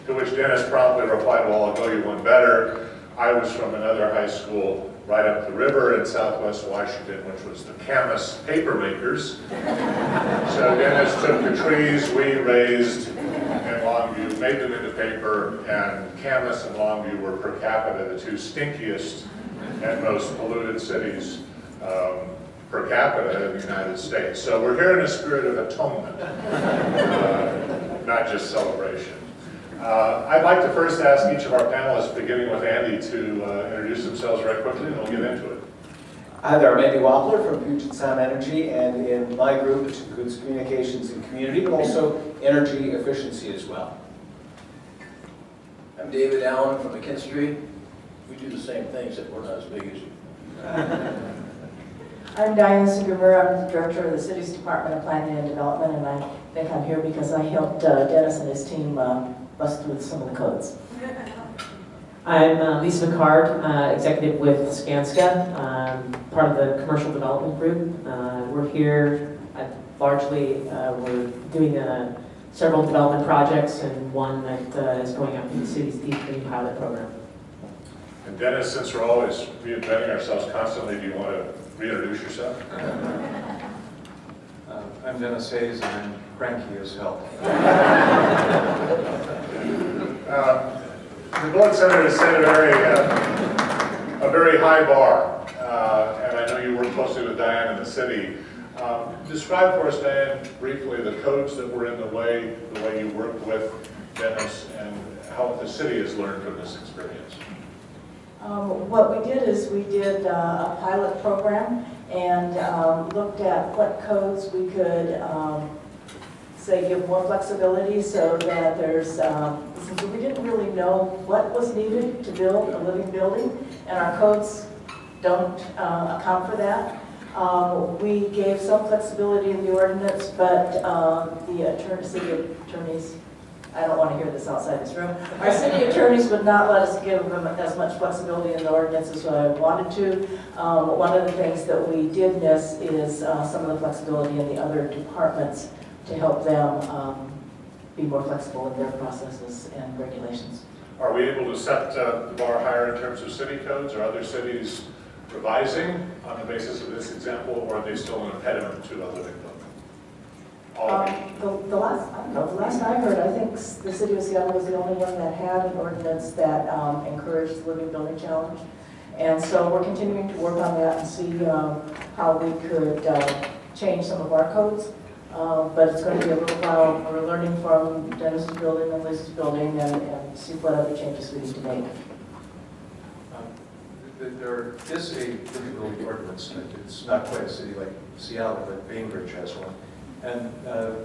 To which Denis promptly replied, well, I'll go you one better. I was from another high school right up the river in southwest Washington, which was the Camas Papermakers. So Denis took the trees we raised in Longview, made them into paper, and Camas and Longview were per capita the two stinkiest and most polluted cities per capita in the United States. So we're here in a spirit of atonement, not just celebration. I'd like to first ask each of our panelists, beginning with Andy, to introduce themselves very quickly, and we'll get into it. Hi there, I'm Andy Wappler from Puget Sound Energy, and in my group, which includes communications and community, but also energy efficiency as well. I'm David Allen from McKinstry. We do the same things, except we're not as big as you. I'm Diane Sugimura. I'm the director of the city's Department of Planning and Development, and I think I'm here because I helped Denis and his team bust through some of the codes. I'm Lisa Picard, executive with Skanska, part of the commercial development group. We're here largely, we're doing several development projects and one that is going out in the city's Deep Green Pilot Program. And Denis, since we're always reinventing ourselves constantly, do you want to reintroduce yourself? I'm Denis Hayes, and I'm cranky as hell. The Bullitt Center has set a very high bar, and I know you work closely with Diane in the city. Describe for us, Diane, briefly the codes that were in the way you worked with Denis, and how the city has learned from this experience. What we did is we did a pilot program and looked at what codes we could, say, give more flexibility so that there's, since we didn't really know what was needed to build a living building, and our codes don't account for that. We gave some flexibility in the ordinance, but the city attorneys, I don't want to hear this outside this room, our city attorneys would not let us give them as much flexibility in the ordinance as I wanted to. One of the things that we did miss is some of the flexibility in the other departments to help them be more flexible in their processes and regulations. Are we able to set the bar higher in terms of city codes? Are other cities revising on the basis of this example, or are they still an impediment to a living building? The last I heard, I think the city of Seattle was the only one that had an ordinance that encouraged the living building challenge. And so we're continuing to work on that and see how we could change some of our codes. But it's going to be a little while. We're learning from Denis's building and Lisa's building and see what other changes we need to make. There is a living building ordinance. It's not quite a city like Seattle, but Bainbridge has one. And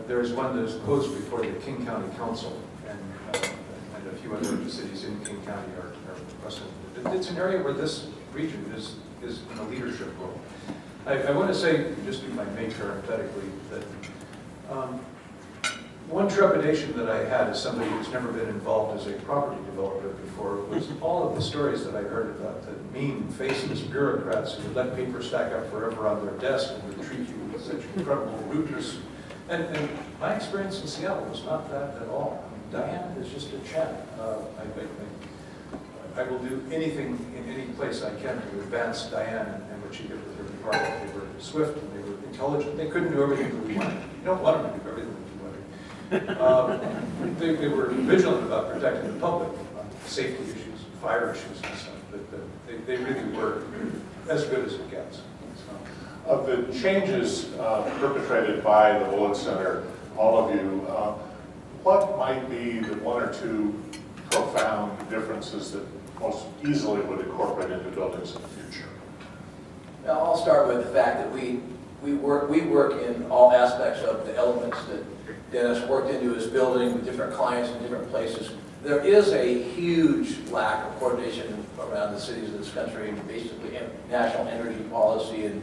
there's one that is posed before the King County Council, and a few other cities in King County are present. It's an area where this region is in a leadership role. I want to say, just if I may parenthetically, that one trepidation that I had as somebody who's never been involved as a property developer before was all of the stories that I heard about the mean, faceless bureaucrats who would let paper stack up forever on their desk and would treat you with such incredible rudeness. And my experience in Seattle was not that at all. I mean, Diane is just a champ. I will do anything in any place I can to advance Diane and what she did with her department. They were swift and they were intelligent. They couldn't do everything that we wanted. You don't want them to do everything that you wanted. They were vigilant about protecting the public on safety issues, fire issues and stuff. But they really were as good as it gets. Of the changes perpetrated by the Bullitt Center, all of you, what might be the one or two profound differences that most easily would incorporate into buildings in the future? Now, I'll start with the fact that we work in all aspects of the elements that Dennis worked into his building with different clients in different places. There is a huge lack of coordination around the cities of this country, and basically national energy policy and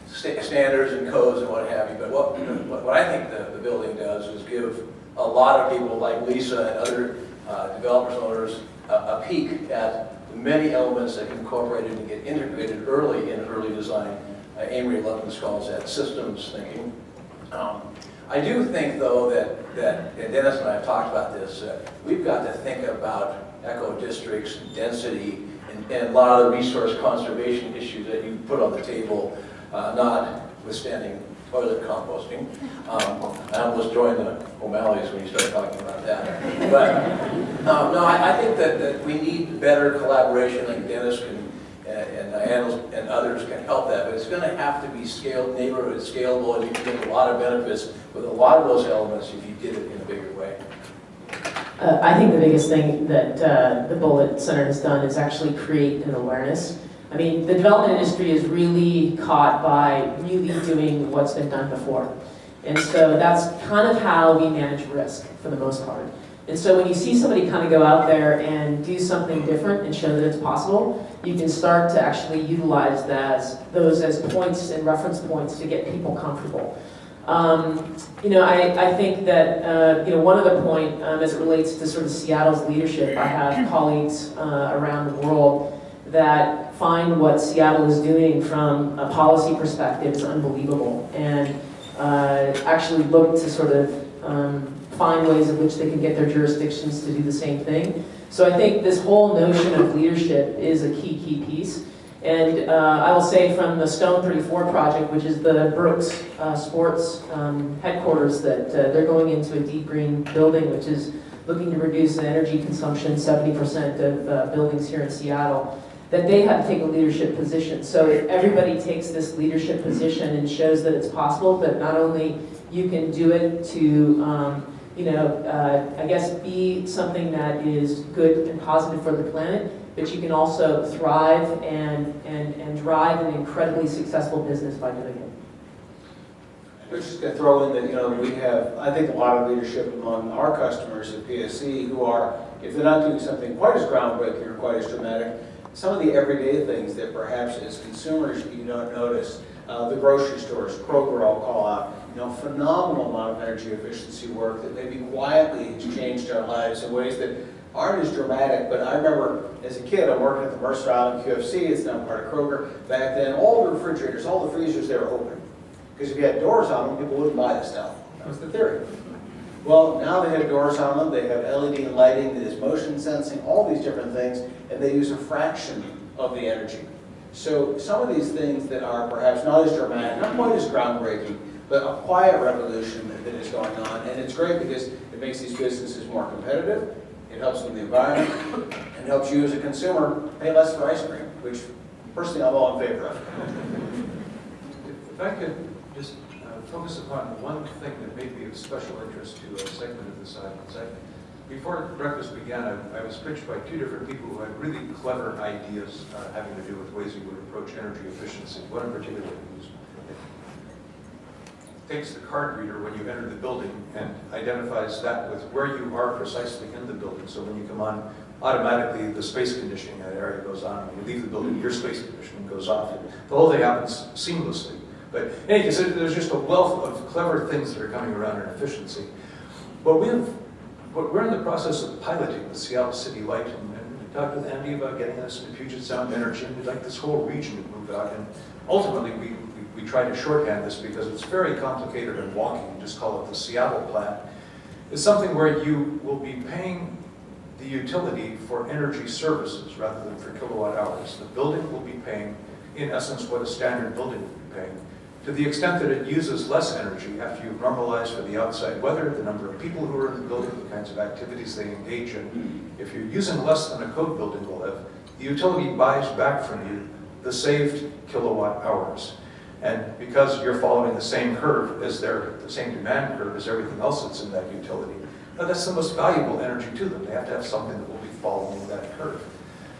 standards and codes and what have you. But what I think the building does is give a lot of people like Lisa and other developers and owners a peek at the many elements that can incorporate and get integrated early in early design. Amory Lovins calls that systems thinking. I do think, though, that and Dennis and I have talked about this, we've got to think about eco-districts, density, and a lot of the resource conservation issues that you put on the table, notwithstanding toilet composting. I almost joined the O'Malley's when you started talking about that. But no, I think that we need better collaboration, like Dennis and Diane and others can help that, but it's going to have to be scaled, neighborhood scalable, and you can get a lot of benefits with a lot of those elements if you did it in a bigger way. I think the biggest thing that the Bullitt Center has done is actually create an awareness. I mean, the development industry is really caught by really doing what's been done before. And so that's kind of how we manage risk for the most part. And so when you see somebody kind of go out there and do something different and show that it's possible, you can start to actually utilize those as points and reference points to get people comfortable. I think that, one other point as it relates to sort of Seattle's leadership, I have colleagues around the world that find what Seattle is doing from a policy perspective is unbelievable, and actually look to sort of find ways in which they can get their jurisdictions to do the same thing. So I think this whole notion of leadership is a key piece. And I will say from the Stone 34 project, which is the Brooks Sports headquarters, that they're going into a deep green building, which is looking to reduce the energy consumption, 70% of buildings here in Seattle, that they have to take a leadership position. So if everybody takes this leadership position and shows that it's possible, that not only you can do it to I guess be something that is good and positive for the planet, but you can also thrive and drive an incredibly successful business by doing it. I was just going to throw in that, we have, I think, a lot of leadership among our customers at PSC who are, if they're not doing something quite as groundbreaking or quite as dramatic, some of the everyday things that perhaps as consumers you don't notice. The grocery stores, Kroger I'll call out, phenomenal amount of energy efficiency work that maybe quietly has changed our lives in ways that aren't as dramatic. But I remember as a kid, I'm working at the Mercer Island QFC, it's now part of Kroger. Back then, all the refrigerators, all the freezers, they were open. Because if you had doors on them, people wouldn't buy the stuff. That was the theory. Well, now they have doors on them, they have LED lighting that is motion sensing, all these different things, and they use a fraction of the energy. So some of these things that are perhaps not as dramatic, not quite as groundbreaking, but a quiet revolution that is going on. And it's great because it makes these businesses more competitive, it helps with the environment, and helps you as a consumer pay less for ice cream, which personally I'm all in favor of. If I could just focus upon one thing that may be of special interest to a segment of this audience. Before breakfast began, I was pitched by two different people who had really clever ideas having to do with ways you would approach energy efficiency. One in particular takes the card reader when you enter the building and identifies that with where you are precisely in the building. So when you come on, automatically the space conditioning in that area goes on. When you leave the building, your space conditioning goes off. And the whole thing happens seamlessly. But in any case, there's just a wealth of clever things that are coming around in efficiency. But we're in the process of piloting with Seattle City Light, and we talked with Andy about getting us into Puget Sound Energy, and we'd like this whole region to move out. And ultimately, we try to shorthand this because it's very complicated and wonky. We just call it the Seattle Plan. It's something where you will be paying the utility for energy services rather than for kilowatt hours. The building will be paying, in essence, what a standard building would be paying. To the extent that it uses less energy after you've normalized for the outside weather, the number of people who are in the building, the kinds of activities they engage in, if you're using less than a code building will have, the utility buys back from you the saved kilowatt hours. And because because you're following the same curve as the same demand curve as everything else that's in that utility. But that's the most valuable energy to them. They have to have something that will be following that curve.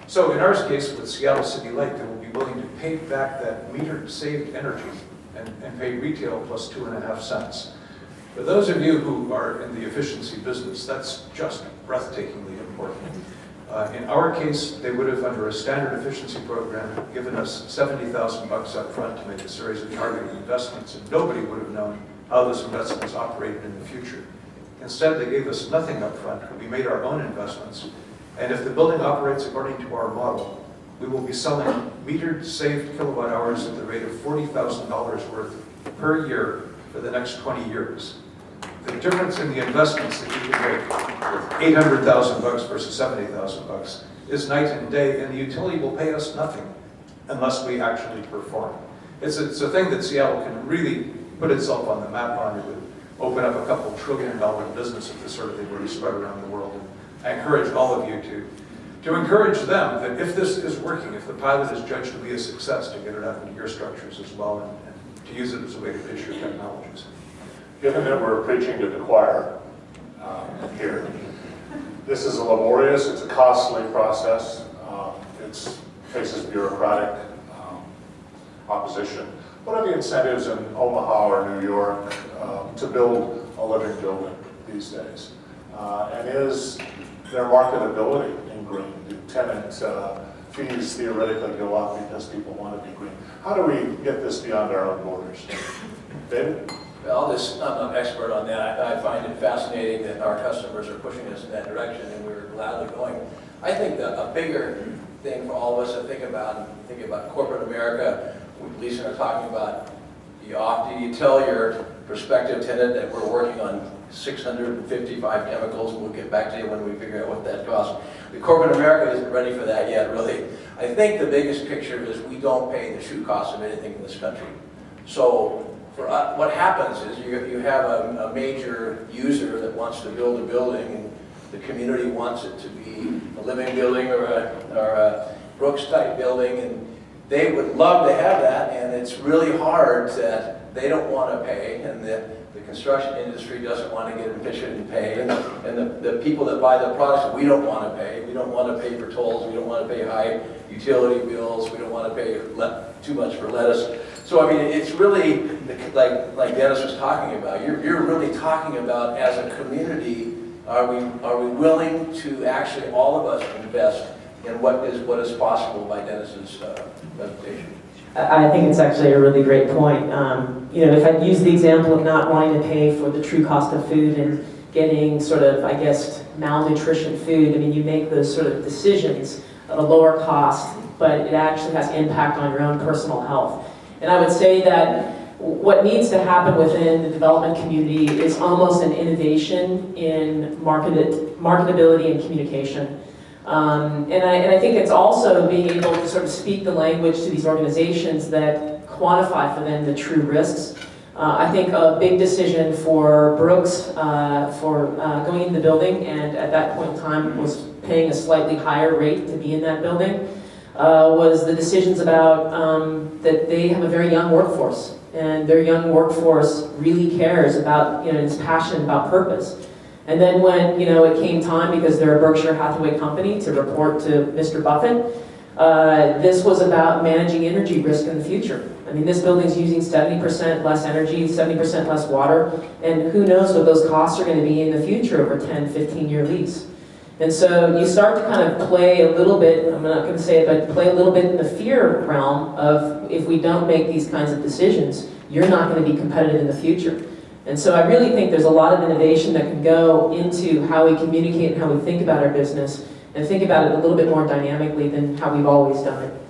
So in our case with Seattle City Light, they will be willing to pay back that metered saved energy and pay retail plus 2.5 cents. For those of you who are in the efficiency business, that's just breathtakingly important. In our case, they would have, under a standard efficiency program, given us $70,000 up front to make a series of targeted investments, and nobody would have known how those investments operated in the future. Instead, they gave us nothing up front. We made our own investments. And if the building operates according to our model, we will be selling metered saved kilowatt hours at the rate of $40,000 worth per year for the next 20 years. The difference in the investments that you can make with $800,000 versus $70,000 is night and day, and the utility will pay us nothing unless we actually perform. It's a thing that Seattle can really put itself on the map on. It would open up a couple $1 trillion business if this sort of thing were to spread around the world. And I encourage all of you to encourage them that if this is working, if the pilot is judged to be a success, to get it out into your structures as well and to use it as a way to pitch your technologies. Given that we're preaching to the choir here, this is a laborious, it's a costly process. It faces bureaucratic opposition. What are the incentives in Omaha or New York to build a living building these days? And is there marketability in green? Do tenant fees theoretically go up because people want to be green? How do we get this beyond our own borders? David? Well, I'm not an expert on that. I find it fascinating that our customers are pushing us in that direction, and we're gladly going. I think that a bigger thing for all of us to think about corporate America, Lisa and I are talking about, do you tell your prospective tenant that we're working on 655 chemicals, and we'll get back to you when we figure out what that costs. The corporate America isn't ready for that yet, really. I think the biggest picture is we don't pay the true cost of anything in this country. So for us, what happens is you have a major user that wants to build a building, and the community wants it to be a living building or a Brooks-type building, and they would love to have that, and it's really hard that they don't want to pay, and the construction industry doesn't want to get efficient and pay, and the people that buy the products, we don't want to pay. We don't want to pay for tolls. We don't want to pay high utility bills. We don't want to pay too much for lettuce. So I mean, it's really like Dennis was talking about. You're really talking about, as a community, are we willing to actually all of us invest in what is possible by Dennis's presentation? I think it's actually a really great point. If I use the example of not wanting to pay for the true cost of food and getting sort of, I guess, malnutrition food, I mean, you make those sort of decisions at a lower cost, but it actually has impact on your own personal health. And I would say that what needs to happen within the development community is almost an innovation in marketability and communication. And I think it's also being able to sort of speak the language to these organizations that quantify for them the true risks. I think a big decision for Brooks for going into the building, and at that point in time was paying a slightly higher rate to be in that building, was the decisions about that they have a very young workforce, and their young workforce really cares about, is passionate about purpose. And then when, it came time, because they're a Berkshire Hathaway company, to report to Mr. Buffett, this was about managing energy risk in the future. I mean, this building's using 70% less energy, 70% less water, and who knows what those costs are going to be in the future over a 10, 15-year lease. And so you start to kind of play a little bit, I'm not going to say it, but play a little bit in the fear realm of, if we don't make these kinds of decisions, you're not going to be competitive in the future. And so I really think there's a lot of innovation that can go into how we communicate and how we think about our business, and think about it a little bit more dynamically than how we've always done it.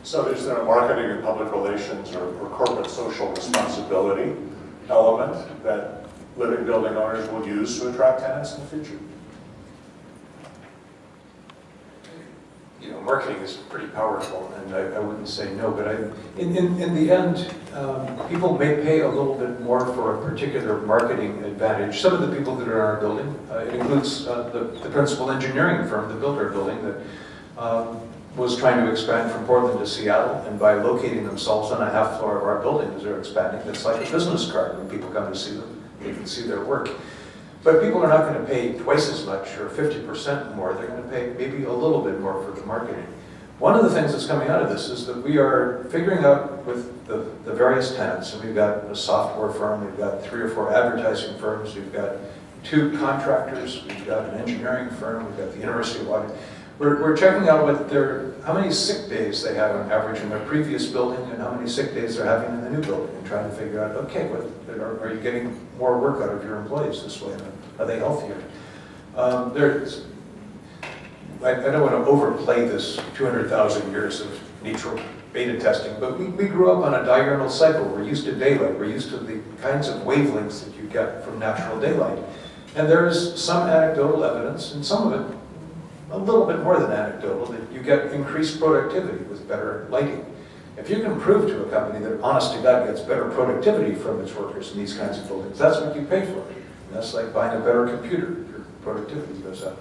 So is there a marketing and public relations or corporate social responsibility element that living building owners will use to attract tenants in the future? Marketing is pretty powerful, and I wouldn't say no, but in the end, people may pay a little bit more for a particular marketing advantage. Some of the people that are in our building, it includes the principal engineering firm that built our building, that was trying to expand from Portland to Seattle, and by locating themselves on a half floor of our buildings, they're expanding. It's like a business card. When people come to see them, they can see their work. But people are not going to pay twice as much or 50% more. They're going to pay maybe a little bit more for the marketing. One of the things that's coming out of this is that we are figuring out with the various tenants, and we've got a software firm, we've got 3 or 4 advertising firms, we've got 2 contractors, we've got an engineering firm, we've got the University of Washington. We're checking out how many sick days they have on average in their previous building and how many sick days they're having in the new building, and trying to figure out, okay, are you getting more work out of your employees this way? Are they healthier? I don't want to overplay this 200,000 years of neutral beta testing, but we grew up on a diurnal cycle. We're used to daylight. We're used to the kinds of wavelengths that you get from natural daylight. And there is some anecdotal evidence, and some of it a little bit more than anecdotal, that you get increased productivity with better lighting. If you can prove to a company that honest to God gets better productivity from its workers in these kinds of buildings, that's what you pay for. And that's like buying a better computer. Your productivity goes up.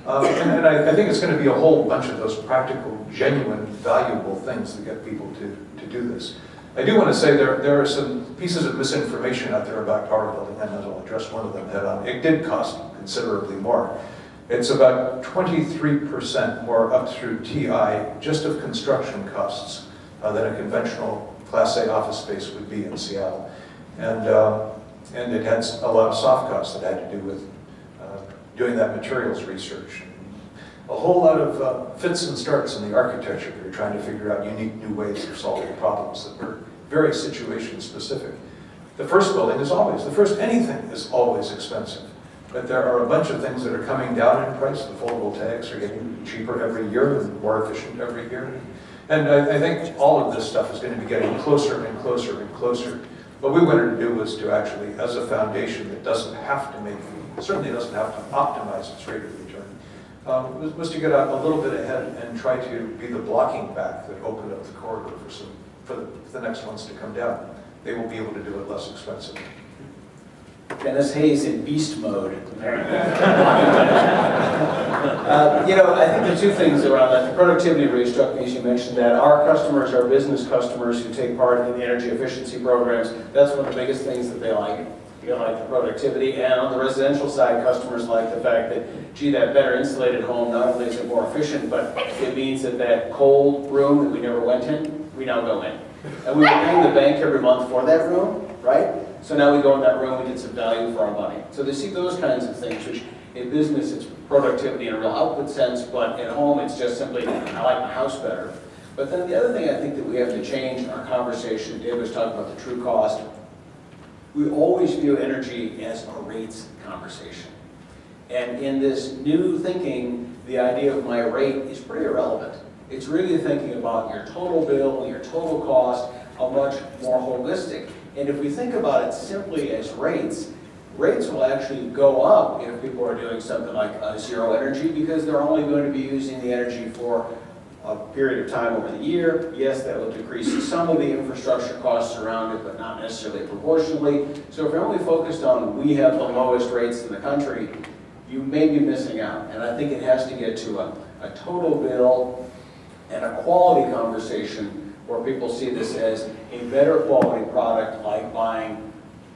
And I think it's going to be a whole bunch of those practical, genuine, valuable things that get people to do this. I do want to say there are some pieces of misinformation out there about our building, and I'll address one of them head on. It did cost considerably more. It's about 23% more up through TI, just of construction costs, than a conventional Class A office space would be in Seattle. And it had a lot of soft costs that had to do with doing that materials research. A whole lot of fits and starts in the architecture. They're trying to figure out unique new ways of solving problems that were very situation specific. The first building is always, anything is always expensive. But there are a bunch of things that are coming down in price. The photovoltaics are getting cheaper every year and more efficient every year. And I think all of this stuff is going to be getting closer and closer and closer. What we wanted to do was to actually, as a foundation that doesn't have to certainly doesn't have to optimize its rate of return, was to get out a little bit ahead and try to be the blocking back that opened up the corridor for the next ones to come down. They will be able to do it less expensively. Dennis Hayes in beast mode. I think the 2 things around that, the productivity really struck me as you mentioned that. Our customers are business customers who take part in the energy efficiency programs. That's one of the biggest things that they like. They like the productivity. And on the residential side, customers like the fact that, gee, that better insulated home, not only is it more efficient, but it means that cold room that we never went in, we now go in. And we were paying the bank every month for that room, right? So now we go in that room, we get some value for our money. So they see those kinds of things, which in business it's productivity in a real output sense, but at home it's just simply, I like my house better. But then the other thing I think that we have to change in our conversation, Dave was talking about the true cost. We always view energy as a rates conversation. And in this new thinking, the idea of my rate is pretty irrelevant. It's really thinking about your total bill, your total cost, a much more holistic. And if we think about it simply as rates will actually go up if people are doing something like zero energy, because they're only going to be using the energy for a period of time over the year. Yes, that will decrease some of the infrastructure costs around it, but not necessarily proportionally. So if you're only focused on we have the lowest rates in the country, you may be missing out. And I think it has to get to a total bill and a quality conversation where people see this as a better quality product, like buying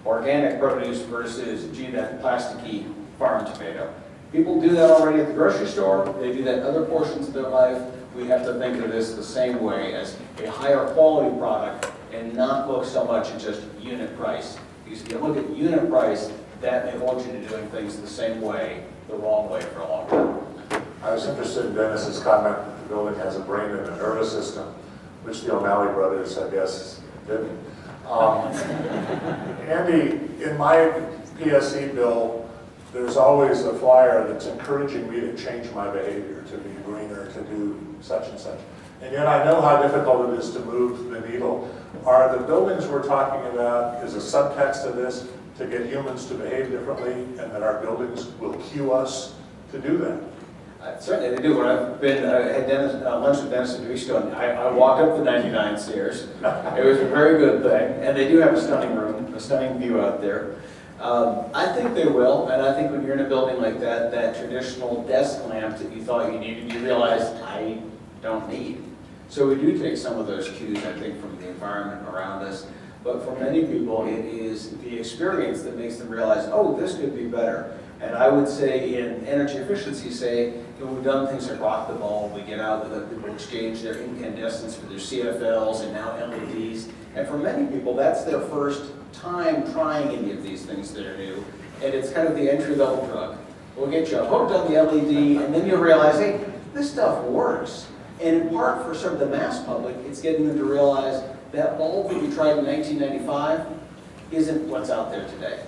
organic produce versus, gee, that plasticky farm tomato. People do that already at the grocery store. They do that in other portions of their life. We have to think of this the same way, as a higher quality product, and not look so much at just unit price. Because if you look at unit price, that may hold you to doing things the same way, the wrong way for a long time. I was interested in Dennis's comment that the building has a brain and a nervous system, which the O'Malley brothers, I guess, didn't. Andy, in my PSE bill, there's always a flyer that's encouraging me to change my behavior, to be greener, to do such and such. And yet I know how difficult it is to move the needle. Are the buildings we're talking about, is a subtext of this to get humans to behave differently, and that our buildings will cue us to do that? Certainly they do. When I've been, I had lunch with Dennis a few weeks ago, and I walked up the 99 stairs. It was a very good thing, and they do have a stunning room, a stunning view out there. I think they will, and I think when you're in a building like that, that traditional desk lamp that you thought you needed, you realize I don't need. So we do take some of those cues, I think, from the environment around us. But for many people, it is the experience that makes them realize, oh, this could be better. And I would say in energy efficiency, we've done things like rock the bulb, we get out, let people exchange their incandescents for their CFLs and now LEDs. And for many people, that's their first time trying any of these things that are new. And it's kind of the entry-level drug. We'll get you hooked on the LED, and then you'll realize, hey, this stuff works. And in part, for sort of the mass public, it's getting them to realize that bulb that you tried in 1995 isn't what's out there today.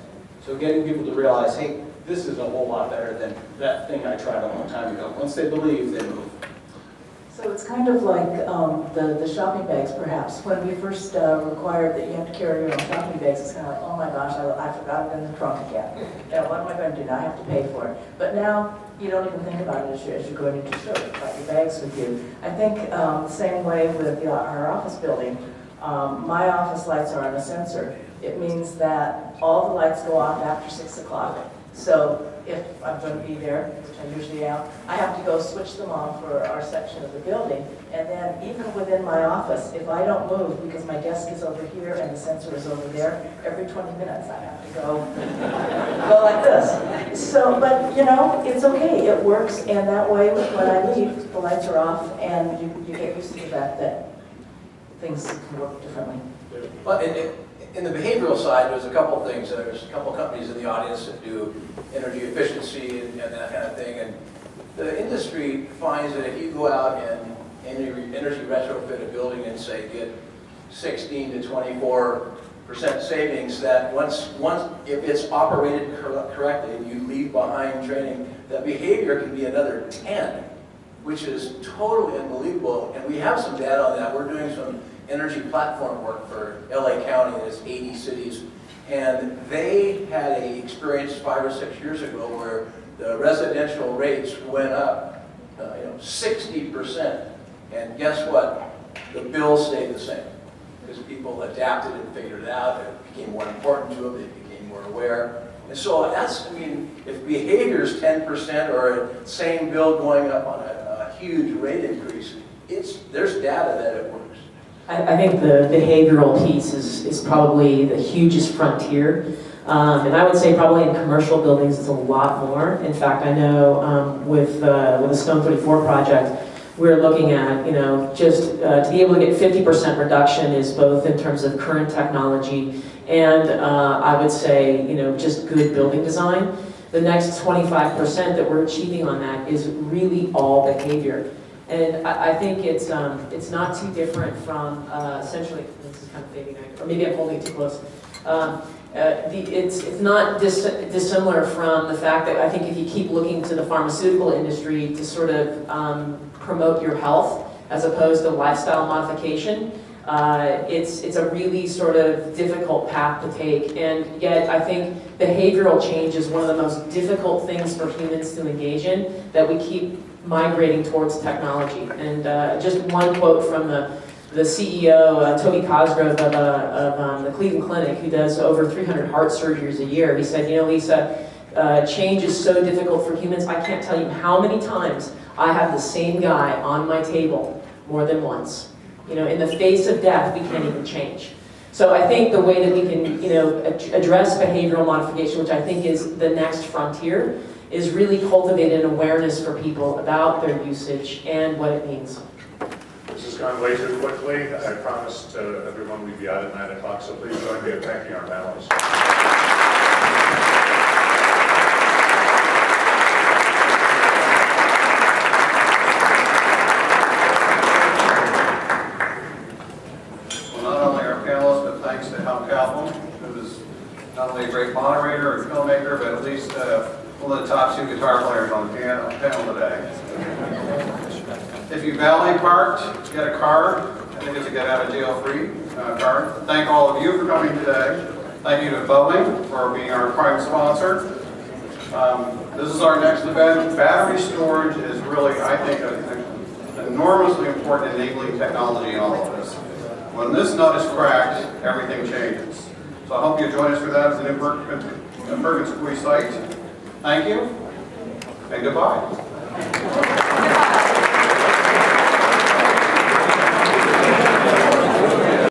So getting people to realize, hey, this is a whole lot better than that thing I tried a long time ago. Once they believe, they move. So it's kind of like the shopping bags, perhaps. When we first required that you have to carry your own shopping bags, it's kind of like, oh my gosh, I forgot it in the trunk again. You know, what am I going to do now? I have to pay for it. But now, you don't even think about it as you're going into store. You've got your bags with you. I think the same way with our office building. My office lights are on a sensor. It means that all the lights go off after 6 o'clock. So if I'm going to be there, which I usually am, I have to go switch them on for our section of the building. And then even within my office, if I don't move because my desk is over here and the sensor is over there, every 20 minutes I have to go like this. So, but you know, it's okay. It works, and that way when I leave, the lights are off, and you get used to the fact that things can work differently. But in the behavioral side, there's a couple things. There's a couple companies in the audience that do energy efficiency and that kind of thing. And the industry finds that if you go out and energy retrofit a building and say get 16 to 24% savings, that once if it's operated correctly and you leave behind training, that behavior can be another 10, which is totally unbelievable. And we have some data on that. We're doing some energy platform work for LA County, and it's 80 cities. And they had an experience 5 or 6 years ago where the residential rates went up 60%. And guess what? The bill stayed the same because people adapted and figured it out. It became more important to them. They became more aware. And so that's, I mean, if behavior is 10% or a same bill going up on a huge rate increase, there's data that it works. I think the behavioral piece is probably the hugest frontier. And I would say probably in commercial buildings it's a lot more. In fact, I know with the Stone 34 project, we're looking at, just to be able to get 50% reduction is both in terms of current technology and I would say, just good building design. The next 25% that we're achieving on that is really all behavior. And I think it's not too different from essentially, this is kind of fading, or maybe I'm holding it too close. It's not dissimilar from the fact that I think if you keep looking to the pharmaceutical industry to sort of promote your health as opposed to lifestyle modification, it's a really sort of difficult path to take. And yet I think behavioral change is one of the most difficult things for humans to engage in, that we keep migrating towards technology. And just one quote from the CEO, Toby Cosgrove of the Cleveland Clinic, who does over 300 heart surgeries a year. He said, Lisa, change is so difficult for humans. I can't tell you how many times I have the same guy on my table more than once. In the face of death, we can't even change. So I think the way that we can, address behavioral modification, which I think is the next frontier, is really cultivate an awareness for people about their usage and what it means. This has gone way too quickly. I promised everyone we'd be out at 9 o'clock, so please join me in thanking our panelists. Well, not only our panelists, but thanks to Hal Kaplan, who is not only a great moderator and filmmaker, but at least one of the top 2 guitar players on the panel today. If you valet parked, get a card. I think it's a get out of jail free card. Thank all of you for coming today. Thank you to Boeing for being our prime sponsor. This is our next event. Battery storage is really, I think, an enormously important enabling technology in all of this. When this nut is cracked, everything changes. So I hope you join us for that at the new Bergen Squee site. Thank you, and goodbye.